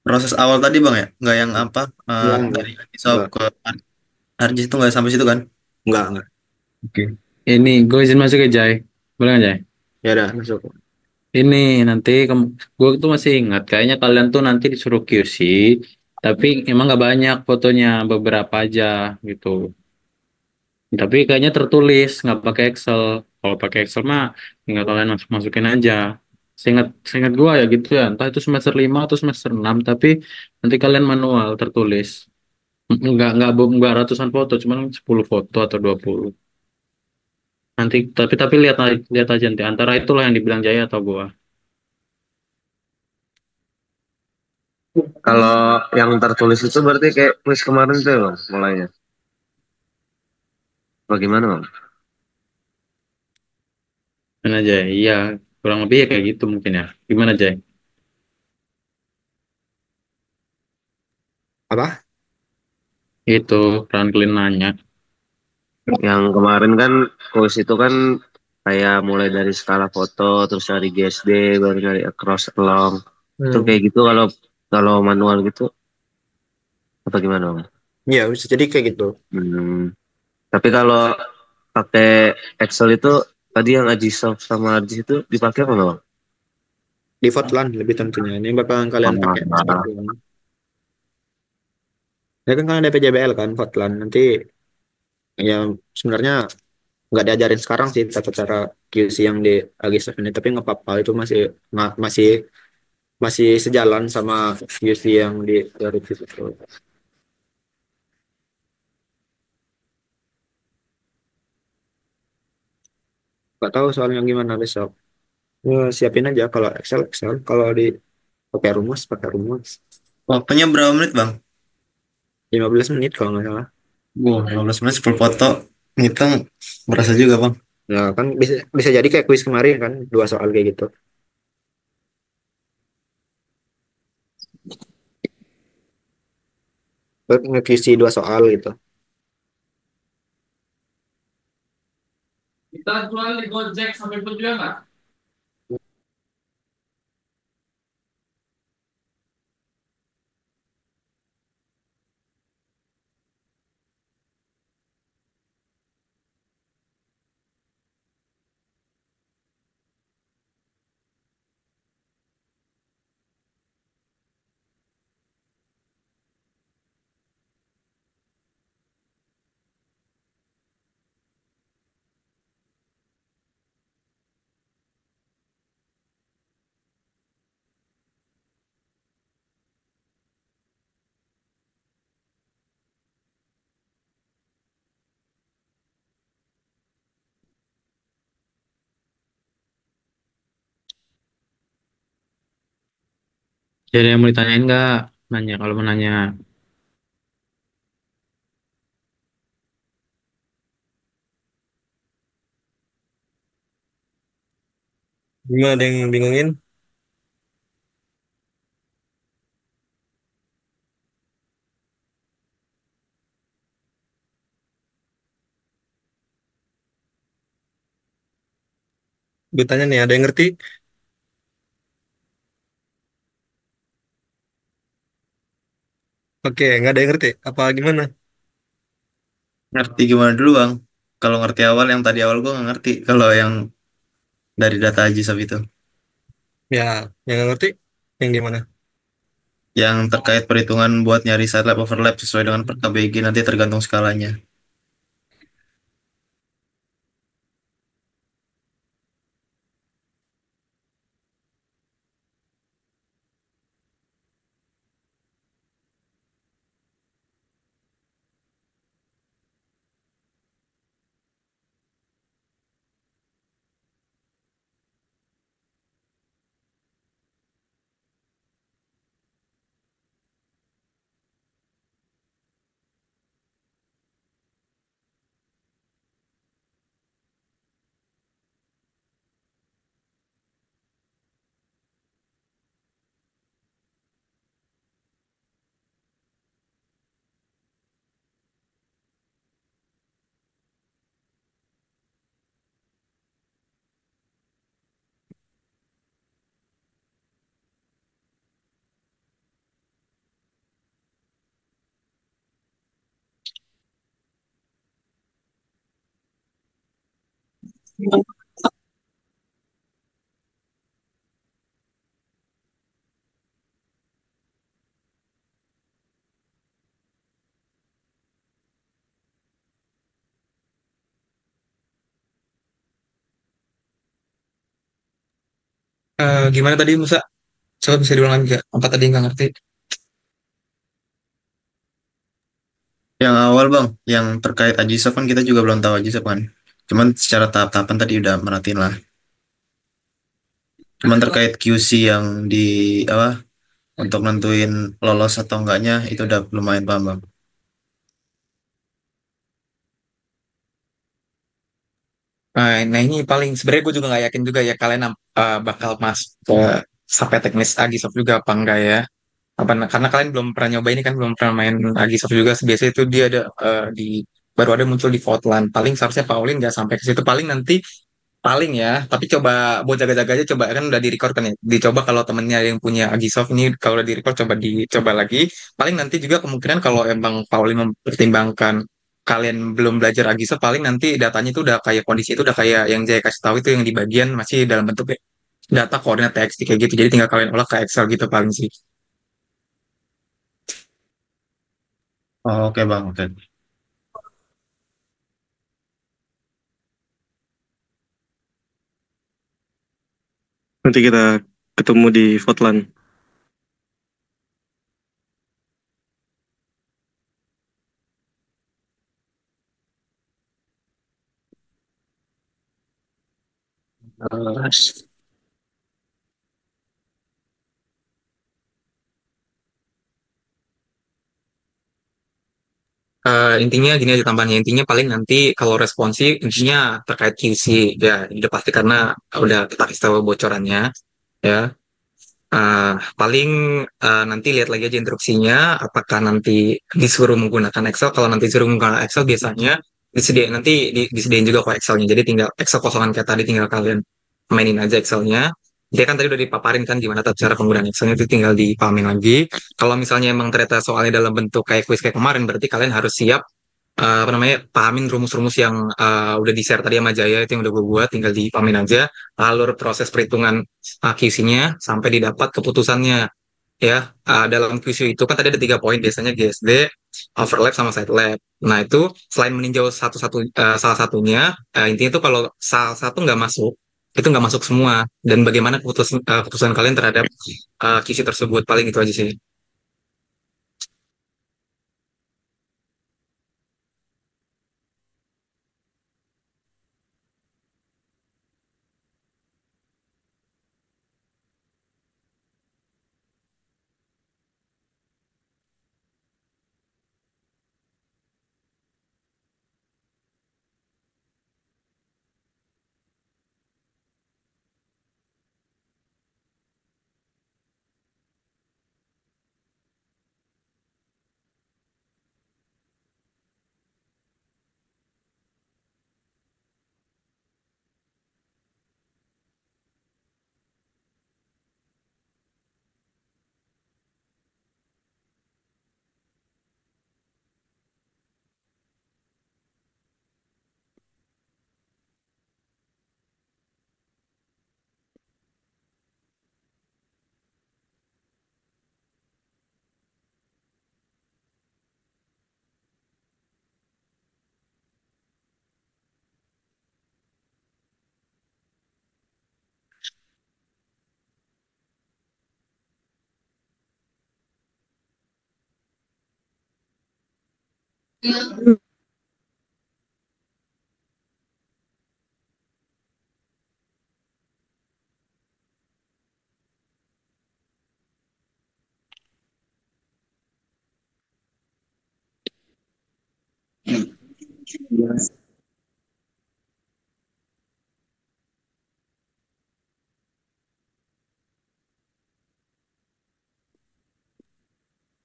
proses awal tadi bang ya? Nggak yang apa? Enggak. Dari Anisop Enggak. ke Arjis itu nggak sampai situ kan? Enggak. Oke. Ini gue izin masuk ya, Jai. Boleh nggak, Jai? Ya udah, masuk. Ini nanti gue tuh masih ingat. Kayaknya kalian tuh nanti disuruh QC, tapi emang nggak banyak fotonya, beberapa aja gitu. Tapi kayaknya tertulis, nggak pakai Excel. Kalau pakai Excel mah tinggal kalian masukin aja. Seingat gue ya gitu ya. Entah itu semester 5 atau semester 6, tapi nanti kalian manual tertulis. Nggak ratusan foto, cuma 10 foto atau 20. Nanti tapi lihat aja nanti antara itulah yang dibilang Jaya atau gua. Kalau yang tertulis itu berarti kayak kuis kemarin tuh ya, Bang, mulainya. Bagaimana, Bang? Mana Jay? Iya, kurang lebih ya kayak gitu mungkin ya. Gimana Jay? Apa? Itu Franklin nanya. Yang kemarin kan kuis itu kan kayak mulai dari skala foto, terus dari GSD, baru dari across along. Itu Hmm. kayak gitu kalau kalau manual gitu apa gimana, Bang? Ya, bisa jadi kayak gitu. Hmm. Tapi kalau pakai Excel itu tadi yang Agisoft sama Argis itu dipakai apa, Bang? Default LAN lebih tentunya. Ini bakalan kalian pakai Ah, Default LAN. Ya kan kalian ada PJBL kan, Hotline. Nanti ya sebenarnya nggak diajarin sekarang sih tata cara QC yang di Agisoft ini, tapi nggak apa-apa, itu masih masih masih sejalan sama QC yang di Ricis itu. Nggak tahu soalnya gimana besok. Ya, siapin aja kalau Excel Excel, kalau di pakai rumus. Waktunya berapa menit bang? 15 menit kalau nggak salah. Wow, 15 menit 10 foto. Ngitung berasa juga bang. Nah, kan bisa bisa jadi kayak kuis kemarin kan, dua soal kayak gitu. Nge-QC dua soal gitu. Kita jual di Gojek sampai tujuan nggak? Jadi yang mau ditanyain nggak? Nanya kalau mau nanya. Gimana ada yang bingungin? Gue tanya nih, ada yang ngerti? Oke, nggak ada yang ngerti. Apa gimana? Ngerti gimana dulu bang? Kalau ngerti awal yang tadi awal gue nggak ngerti. Kalau yang dari data Ajisab itu. Ya, yang nggak ngerti? Yang gimana? Yang terkait perhitungan buat nyari side lab overlap sesuai dengan per KBG nanti tergantung skalanya. Gimana tadi Musa? Coba bisa diulang lagi gak? Apa tadi nggak ngerti? Yang awal bang, yang terkait Ajisab kan kita juga belum tahu Ajisab kan. Cuman secara tahap-tahapan tadi udah merhatiin lah. Cuman terkait QC yang di apa untuk nentuin lolos atau enggaknya itu udah lumayan paham bang. Nah ini paling sebenarnya gue juga nggak yakin juga ya kalian bakal masuk ke sampai teknis Agisoft juga apa enggak ya? Apa karena kalian belum pernah nyoba ini kan belum pernah main Agisoft juga. Biasanya itu dia ada di baru ada muncul di Voteland. Paling seharusnya Pauline nggak sampai ke situ. Paling nanti paling ya. Tapi coba buat jaga-jaga aja. Coba kan udah di record kan ya. Dicoba kalau temennya yang punya Agisoft ini kalau udah di record coba dicoba lagi. Paling nanti juga kemungkinan kalau emang Pauline mempertimbangkan kalian belum belajar Agisoft, paling nanti datanya itu udah kayak kondisi itu udah kayak yang Jaya kasih tahu itu yang di bagian masih dalam bentuk data koordinat TXT kayak gitu. Jadi tinggal kalian olah ke Excel gitu paling sih. Oh, oke bang, oke. Nanti kita ketemu di Fotlan. Intinya gini aja tambahnya, intinya paling nanti kalau responsi intinya terkait QC ya udah pasti karena udah kita kasih tahu bocorannya ya. Paling nanti lihat lagi aja instruksinya, apakah nanti disuruh menggunakan Excel. Kalau nanti disuruh menggunakan Excel, biasanya disediain nanti disediain juga kok Excelnya. Jadi tinggal Excel kosongan kayak tadi, tinggal kalian mainin aja Excelnya. Dia kan tadi udah dipaparin kan gimana tata cara penggunaan Excelnya, itu tinggal dipahamin lagi. Kalau misalnya emang ternyata soalnya dalam bentuk kayak quiz kayak kemarin, berarti kalian harus siap apa namanya pahamin rumus-rumus yang udah di share tadi sama Jaya, itu yang udah gue buat, tinggal dipahamin aja alur proses perhitungan QC-nya sampai didapat keputusannya ya. Dalam QC itu kan tadi ada 3 poin biasanya, GSD, overlap sama side lab. Nah itu selain meninjau salah satunya, intinya itu kalau salah satu nggak masuk, itu nggak masuk semua, dan bagaimana keputusan kalian terhadap QC tersebut, paling itu aja sih.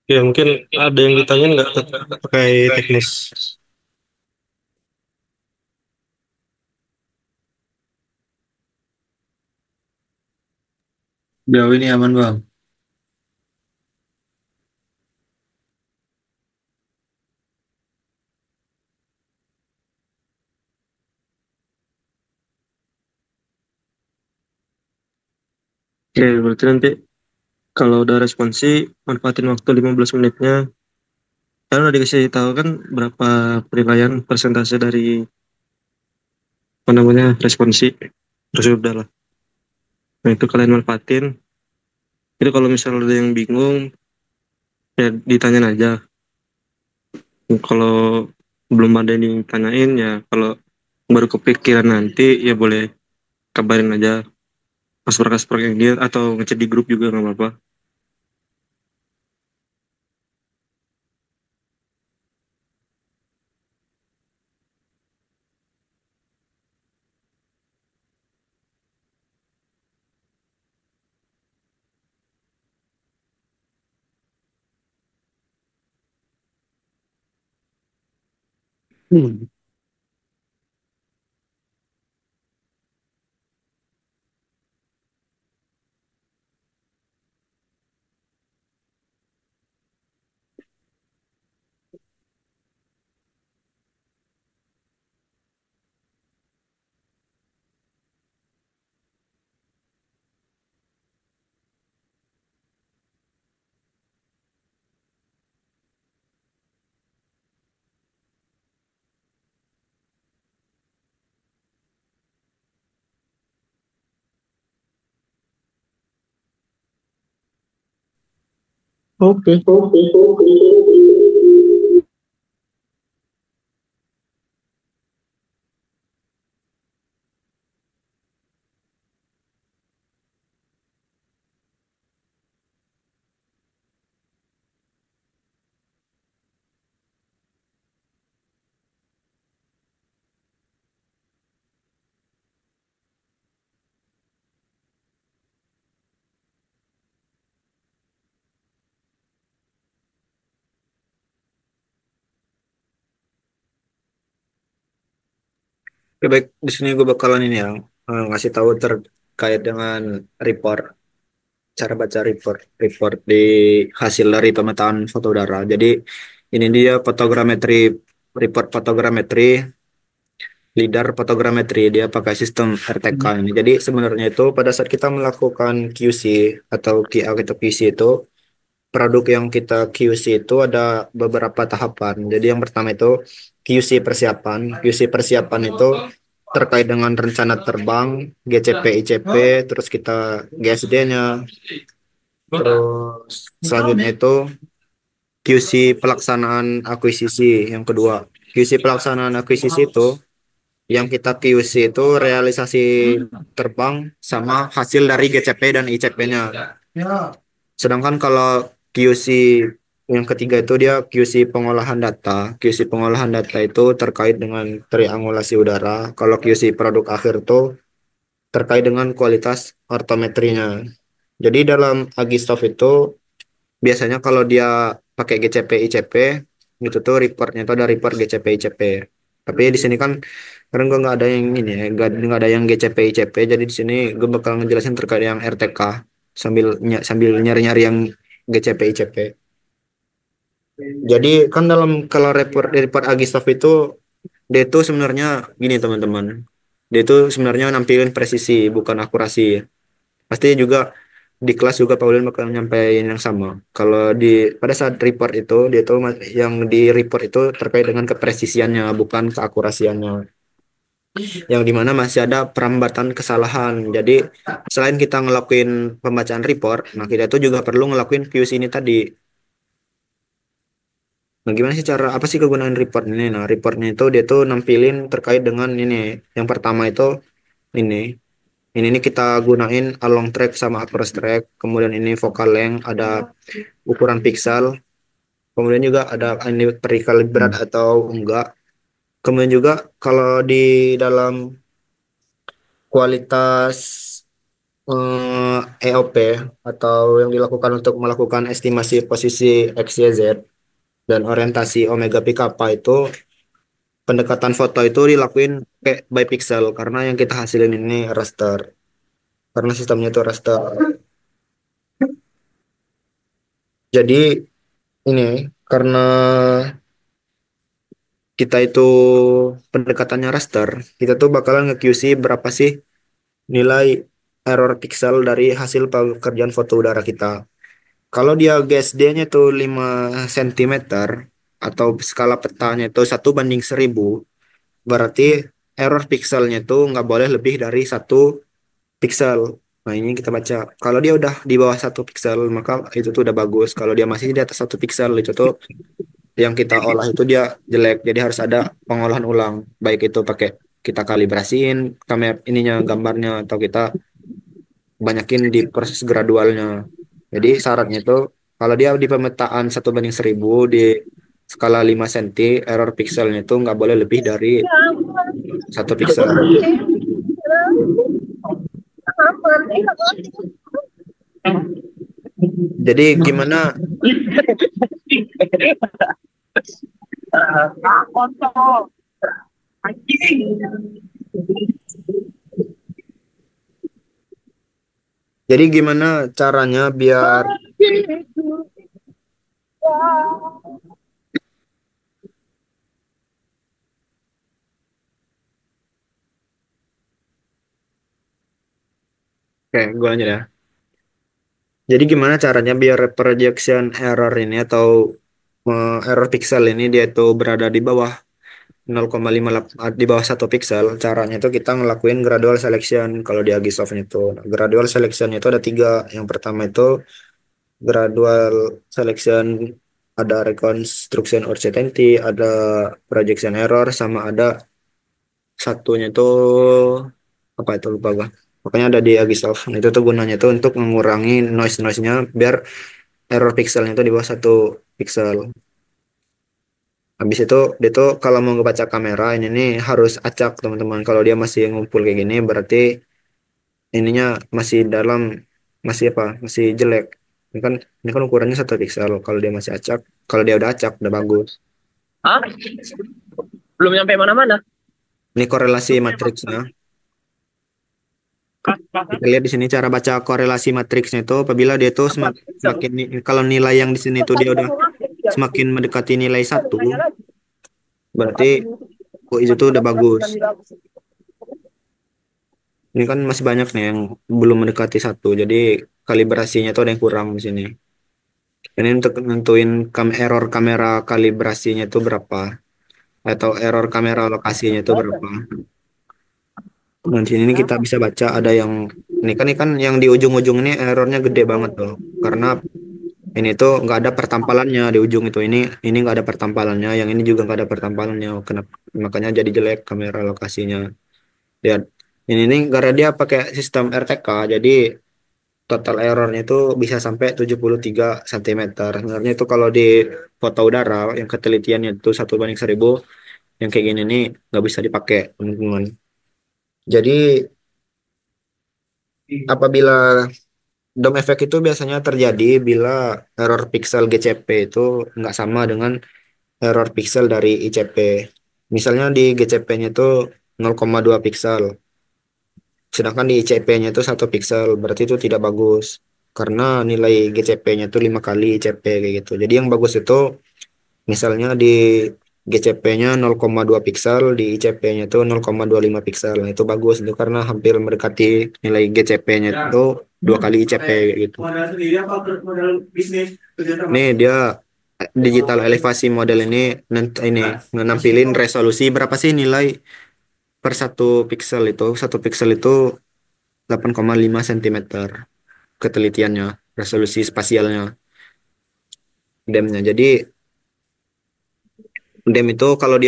Ya mungkin ada yang ditanyain nggak pakai teknis. Jauh ini aman bang. Oke, berarti nanti kalau udah responsi, manfaatin waktu 15 menitnya. Kan udah dikasih tahu kan berapa penilaian persentase dari apa namanya responsi. Terus udah lah. Nah itu kalian manfaatin. Jadi kalau misalnya ada yang bingung, ya ditanyain aja. Kalau belum ada yang ditanyain ya, kalau baru kepikiran nanti ya boleh kabarin aja. Aspek-aspek yang dia atau ngechat di grup juga nggak apa-apa. Hmm. Oke. Oke, baik, di sini gue bakalan ini ya, ngasih tahu terkait dengan report, cara baca report di hasil dari pemetaan foto udara. Jadi ini dia fotogrametri, report fotogrametri, lidar fotogrametri, dia pakai sistem RTK ini. Jadi sebenarnya itu pada saat kita melakukan QC atau QA atau QC itu, produk yang kita QC itu ada beberapa tahapan. Jadi yang pertama itu QC persiapan. QC persiapan itu terkait dengan rencana terbang, GCP, ICP, terus kita GSD-nya. Terus selanjutnya itu QC pelaksanaan akuisisi. Yang kedua, QC pelaksanaan akuisisi itu yang kita QC itu realisasi terbang sama hasil dari GCP dan ICP-nya. Sedangkan kalau QC yang ketiga itu dia QC pengolahan data. QC pengolahan data itu terkait dengan triangulasi udara. Kalau QC produk akhir itu terkait dengan kualitas ortometrinya. Jadi dalam Agistov itu biasanya kalau dia pakai GCP ICP itu tuh reportnya itu ada report GCP ICP. Tapi di sini kan karena gue nggak ada yang ini ya, nggak ada yang GCP ICP. Jadi di sini gue bakal ngejelasin terkait yang RTK sambil nyari-nyari yang GCP ICP. Jadi kan dalam kalau report Agistov itu dia itu sebenarnya gini teman-teman. Dia itu sebenarnya nampilin presisi bukan akurasi. Pasti juga di kelas juga Pauline bakal nyampaikan yang sama. Kalau di pada saat report itu dia tuh yang di report itu terkait dengan kepresisiannya bukan keakurasiannya. Yang dimana masih ada perambatan kesalahan. Jadi selain kita ngelakuin pembacaan report, nah kita tuh juga perlu ngelakuin QC ini tadi. Nah, gimana sih cara apa sih kegunaan report ini? Nah, reportnya itu dia tuh nampilin terkait dengan ini. Yang pertama itu ini. Ini kita gunain along track sama across track. Kemudian ini focal length, ada ukuran pixel. Kemudian juga ada ini perikal berat atau enggak. Kemudian juga kalau di dalam kualitas EOP atau yang dilakukan untuk melakukan estimasi posisi X, Y, Z dan orientasi omega pi kappa itu pendekatan foto itu dilakuin kayak by pixel karena yang kita hasilin ini raster karena sistemnya itu raster. Jadi ini karena kita itu pendekatannya raster, kita tuh bakalan nge-QC berapa sih nilai error pixel dari hasil pekerjaan foto udara kita. Kalau dia GSD-nya itu 5 cm atau skala petanya itu 1/1000, berarti error pixelnya itu nggak boleh lebih dari 1 pixel. Nah ini kita baca. Kalau dia udah di bawah 1 pixel, maka itu tuh udah bagus. Kalau dia masih di atas 1 pixel, itu tuh yang kita olah itu dia jelek. Jadi harus ada pengolahan ulang. Baik itu pakai kita kalibrasiin kamera ininya gambarnya atau kita banyakin di proses gradualnya. Jadi syaratnya itu kalau dia di pemetaan 1/1000 di skala 5 cm, error pixelnya itu nggak boleh lebih dari 1 pixel. Jadi gimana? Jadi gimana caranya biar Oke, gue lanjut ya. Jadi gimana caranya biar projection error ini atau error pixel ini dia itu berada di bawah 0,58 di bawah 1 pixel. Caranya itu kita ngelakuin gradual selection kalau di Agisoft itu. Nah, gradual selection itu ada 3. Yang pertama itu gradual selection, ada reconstruction uncertainty, ada projection error, sama ada satunya itu apa itu lupa gua. Pokoknya ada di Agisoft. Nah, itu tuh gunanya tuh untuk mengurangi noise-nya biar error pixelnya itu di bawah 1 pixel. Habis itu dia tuh kalau mau ngebaca kamera ini nih harus acak teman-teman. Kalau dia masih ngumpul kayak gini berarti ininya masih dalam, masih apa? Masih jelek. Ini kan ukurannya 1 pixel. Kalau dia masih acak, kalau dia udah acak udah bagus. Ah, belum nyampe mana-mana. Ini korelasi matriksnya. Kita lihat di sini cara baca korelasi matriksnya itu apabila dia tuh semakin kalau nilai yang di sini tuh dia udah semakin mendekati nilai 1, berarti oh, itu tuh udah bagus. Ini kan masih banyak nih yang belum mendekati 1, jadi kalibrasinya tuh ada yang kurang di sini. Ini untuk nentuin error kamera kalibrasinya itu berapa atau error kamera lokasinya itu berapa. Nah, di sini nih kita bisa baca ada yang ini kan yang di ujung-ujung ini errornya gede banget tuh karena ini tuh nggak ada pertampalannya di ujung itu, ini nggak ada pertampalannya, yang ini juga nggak ada pertampalannya. Kenapa? Makanya jadi jelek kamera lokasinya. Lihat ini nih karena dia pakai sistem RTK, jadi total errornya itu bisa sampai 73 cm. Sebenarnya itu kalau di foto udara yang ketelitiannya itu 1:1000, yang kayak gini nih nggak bisa dipakai teman-teman. Jadi apabila dom efek itu biasanya terjadi bila error pixel GCP itu nggak sama dengan error pixel dari ICP. Misalnya di GCP-nya itu 0,2 pixel, sedangkan di ICP-nya itu 1 pixel, berarti itu tidak bagus. Karena nilai GCP-nya itu 5 kali ICP kayak gitu. Jadi yang bagus itu misalnya di GCP-nya 0,2 pixel, di ICP-nya itu 0,25 pixel. Nah, itu bagus itu karena hampir mendekati nilai GCP-nya itu 2 kali ICP kayak gitu. Nih dia digital elevasi model ini nampilin resolusi berapa sih nilai per 1 pixel itu. 1 pixel itu 8,5 cm ketelitiannya, resolusi spasialnya, DEM-nya. Jadi DEM itu kalau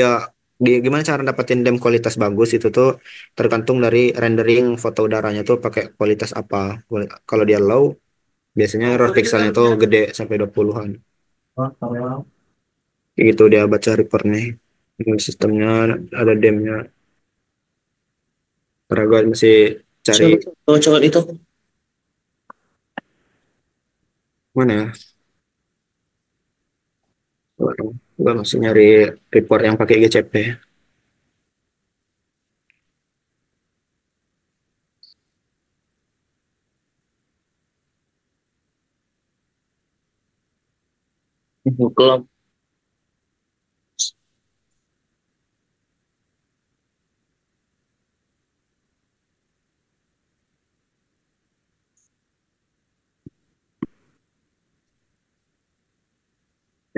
gimana cara dapetin DEM kualitas bagus itu tuh tergantung dari rendering foto udaranya tuh pakai kualitas apa. Kalau dia low, biasanya error pixelnya tuh gede sampai 20-an. Kayak gitu dia baca report nih. Ini sistemnya ada DEM-nya. Raga masih cari Cowok itu. mana ya? Gua masih nyari report yang pakai GCP. Kalau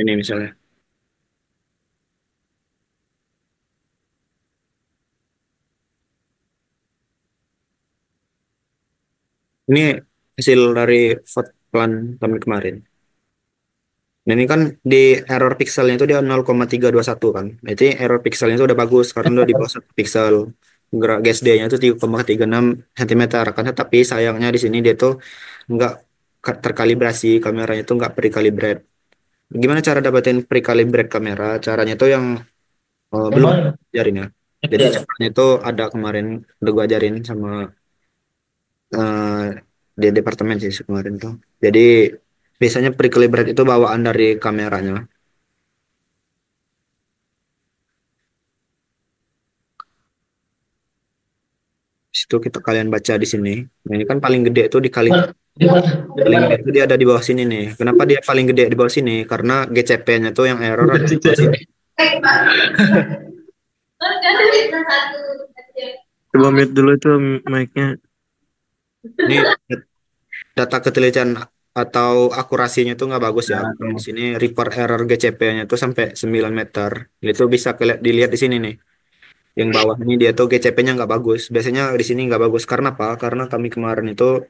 Ini misalnya. Ini hasil dari vote plan kami kemarin. Nah, ini kan di error pixelnya itu dia 0,321 kan. Nah, itu error pixelnya itu udah bagus karena udah di bawah 1 pixel. Gerak GSD-nya itu 3,36 cm kan. Tapi sayangnya di sini dia tuh nggak terkalibrasi, kameranya itu nggak pre-calibrate. Gimana cara dapetin pre-calibrate kamera? Caranya tuh yang belum ajarin ya. Jadi caranya itu ada kemarin udah gue ajarin sama eh, di departemen sih kemarin tuh. Jadi biasanya pre-calibrate itu bawaan dari kameranya. Situ kita kalian baca di sini. Nah, ini kan paling gede itu paling gede itu dia ada di bawah sini nih. Kenapa dia paling gede di bawah sini? Karena GCP-nya tuh yang error ada di bawah sini. Coba mute dulu itu mic-nya. Ini data ketelitian atau akurasinya tuh nggak bagus ya. Kalau di sini report error GCP-nya tuh sampai 9 meter. Itu bisa dilihat di sini nih. Yang bawah ini dia tuh GCP-nya nggak bagus. Biasanya di sini nggak bagus. Karena apa? Karena kami kemarin itu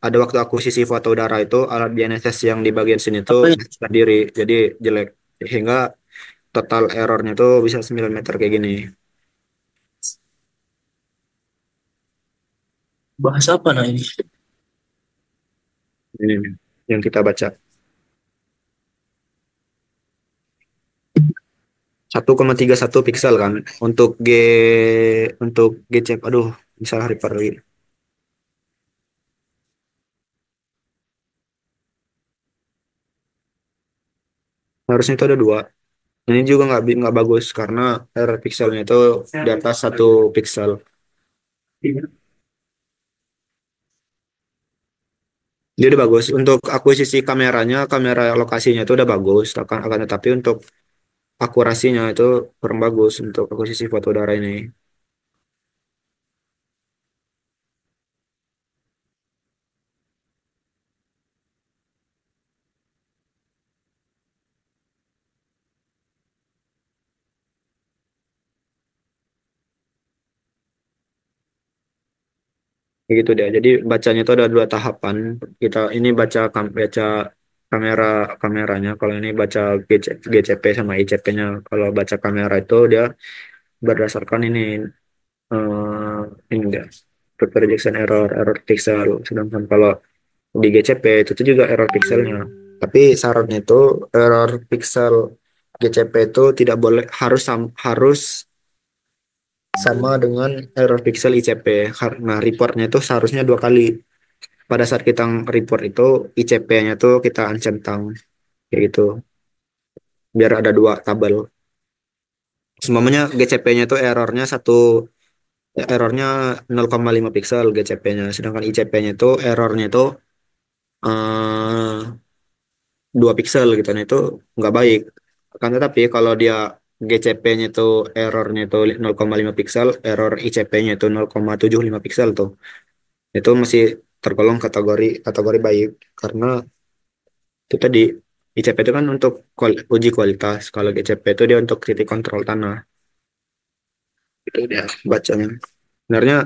ada waktu akuisisi foto udara itu alat GNSS yang di bagian sini tuh Apa ya? berdiri, jadi jelek. Sehingga total errornya tuh bisa 9 meter kayak gini. Bahasa apa nah ini? Ini nih, yang kita baca. 1,31 piksel kan untuk GCP. Aduh, salah report lagi. Harusnya itu ada dua. Ini juga nggak bagus karena error pixelnya itu di atas 1 piksel. Dia udah bagus. Untuk akuisisi kameranya, kamera lokasinya itu udah bagus. Akan tetapi untuk akurasinya itu kurang bagus untuk akuisisi foto udara ini. Kayak gitu deh. Jadi bacanya itu ada dua tahapan. Kita ini baca kamera kameranya. Kalau ini baca GCP sama ICP-nya. Kalau baca kamera itu dia berdasarkan ini enggak projection error pixel. Sedangkan kalau di GCP itu tuh juga error pixelnya. Tapi syaratnya itu error pixel GCP itu tidak boleh harus sama dengan error pixel ICP karena reportnya itu seharusnya 2 kali. Pada saat kita report itu ICP-nya tuh kita centang kayak gitu biar ada 2 tabel. Semuanya GCP-nya tuh errornya 0,5 piksel GCP-nya, sedangkan ICP-nya itu errornya itu 2 piksel gitu. Nah itu nggak baik. Kan tetapi kalau dia GCP-nya itu errornya itu 0,5 piksel, error ICP-nya itu 0,75 piksel tuh. Itu masih tergolong kategori kategori baik karena itu tadi ICP itu kan untuk uji kualitas. Kalau GCP itu dia untuk titik kontrol tanah. Itu dia bacanya. Sebenarnya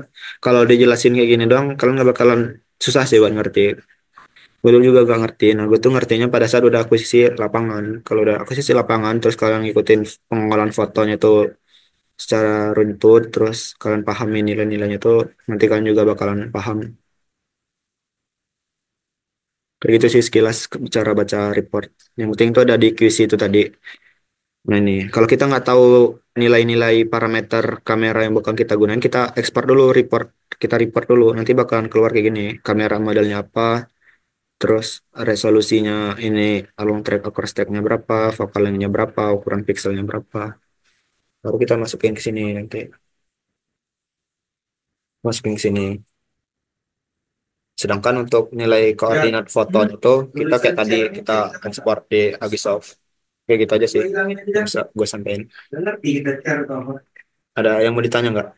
kalau dijelasin kayak gini doang, kalian nggak bakalan susah sih buat ngerti. Gue dulu juga gak ngerti. Nah, gue tuh ngertinya pada saat udah akuisisi lapangan. Kalau udah akuisisi lapangan, terus kalian ngikutin pengolahan fotonya tuh secara runtut, terus kalian pahami nilai-nilainya tuh, nanti kalian juga bakalan paham. Kayak gitu sih sekilas bicara baca report. Yang penting tuh ada di QC itu tadi. Nah ini, kalau kita nggak tahu nilai-nilai parameter kamera yang bakal kita gunain, kita ekspor dulu report. Kita report dulu, nanti bakalan keluar kayak gini. Kamera modelnya apa, terus resolusinya ini long track across tracknya berapa, focal length-nya berapa, ukuran pixelnya berapa. Baru kita masukin ke sini nanti. Masukin ke sini. Sedangkan untuk nilai koordinat fotonya itu kita kayak tadi kita ekspor di Agisoft. Kayak gitu aja sih. Bisa gue sampein. Ada yang mau ditanya nggak?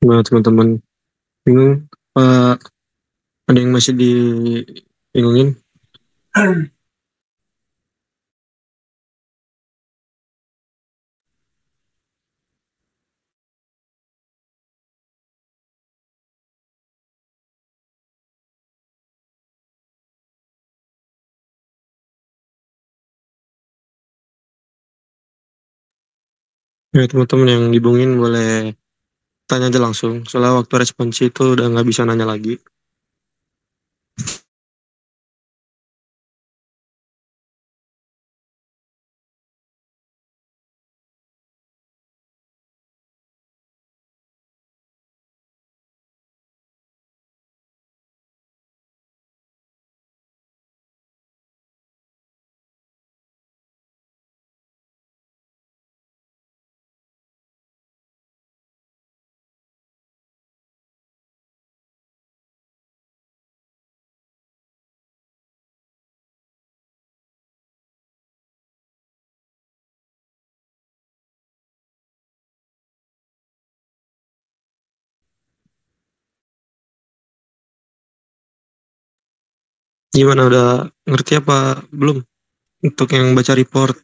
Nah, teman-teman bingung apa ada yang masih dibingungin? Ya, teman-teman yang dibingungin boleh tanya aja langsung. Soalnya waktu responsi itu udah nggak bisa nanya lagi. Gimana udah ngerti apa belum untuk yang baca report?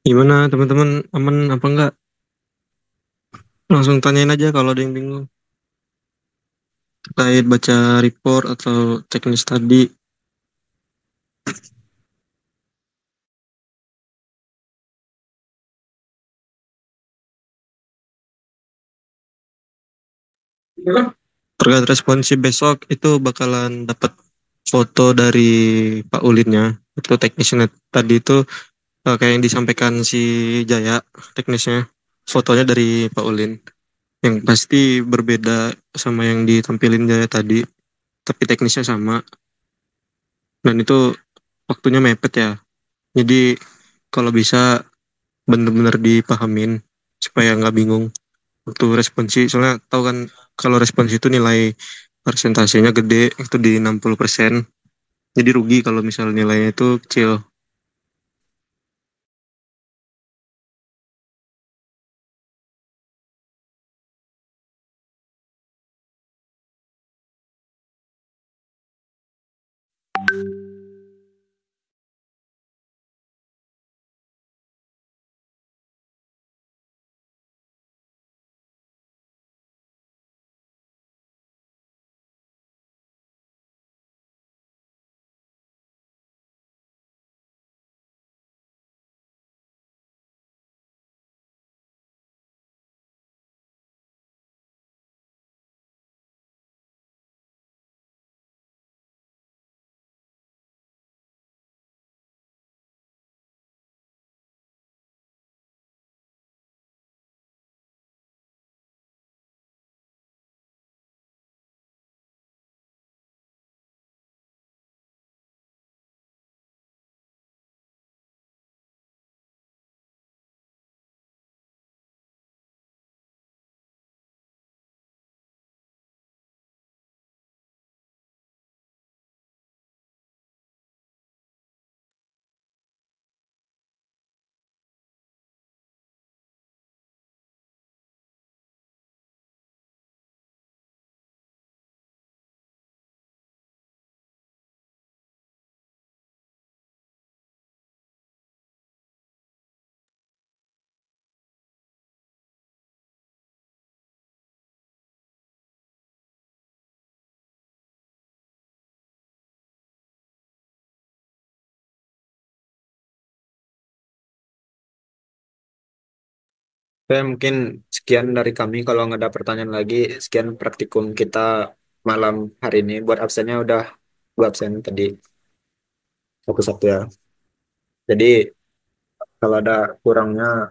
Gimana teman-teman, aman apa enggak? Langsung tanyain aja kalau ada yang bingung terkait baca report atau teknis tadi. Terkait responsi besok itu bakalan dapat foto dari Pak Ulinnya. Itu teknisnya tadi itu kayak yang disampaikan si Jaya, teknisnya fotonya dari Pak Ulin yang pasti berbeda sama yang ditampilin Jaya tadi, tapi teknisnya sama dan itu waktunya mepet ya. Jadi kalau bisa bener-bener dipahamin supaya nggak bingung waktu responsi. Soalnya tahu kan kalau responsi itu nilai persentasenya gede, itu di 60%. Jadi rugi kalau misalnya nilainya itu kecil. Mungkin sekian dari kami. Kalau nggak ada pertanyaan lagi, sekian praktikum kita malam hari ini. Buat absennya udah dua absen tadi, satu-satu ya. Jadi kalau ada kurangnya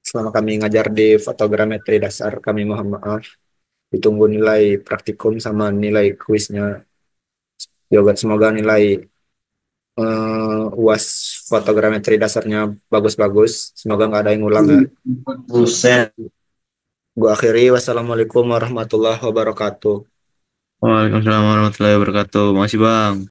selama kami ngajar di fotogrametri dasar, kami mohon maaf. Ditunggu nilai praktikum sama nilai kuisnya. Juga semoga nilai UAS fotogrametri dasarnya bagus-bagus. Semoga nggak ada yang ngulang ya. Buset. Gua akhiri, wassalamualaikum warahmatullahi wabarakatuh. Waalaikumsalam warahmatullahi wabarakatuh. Makasih Bang.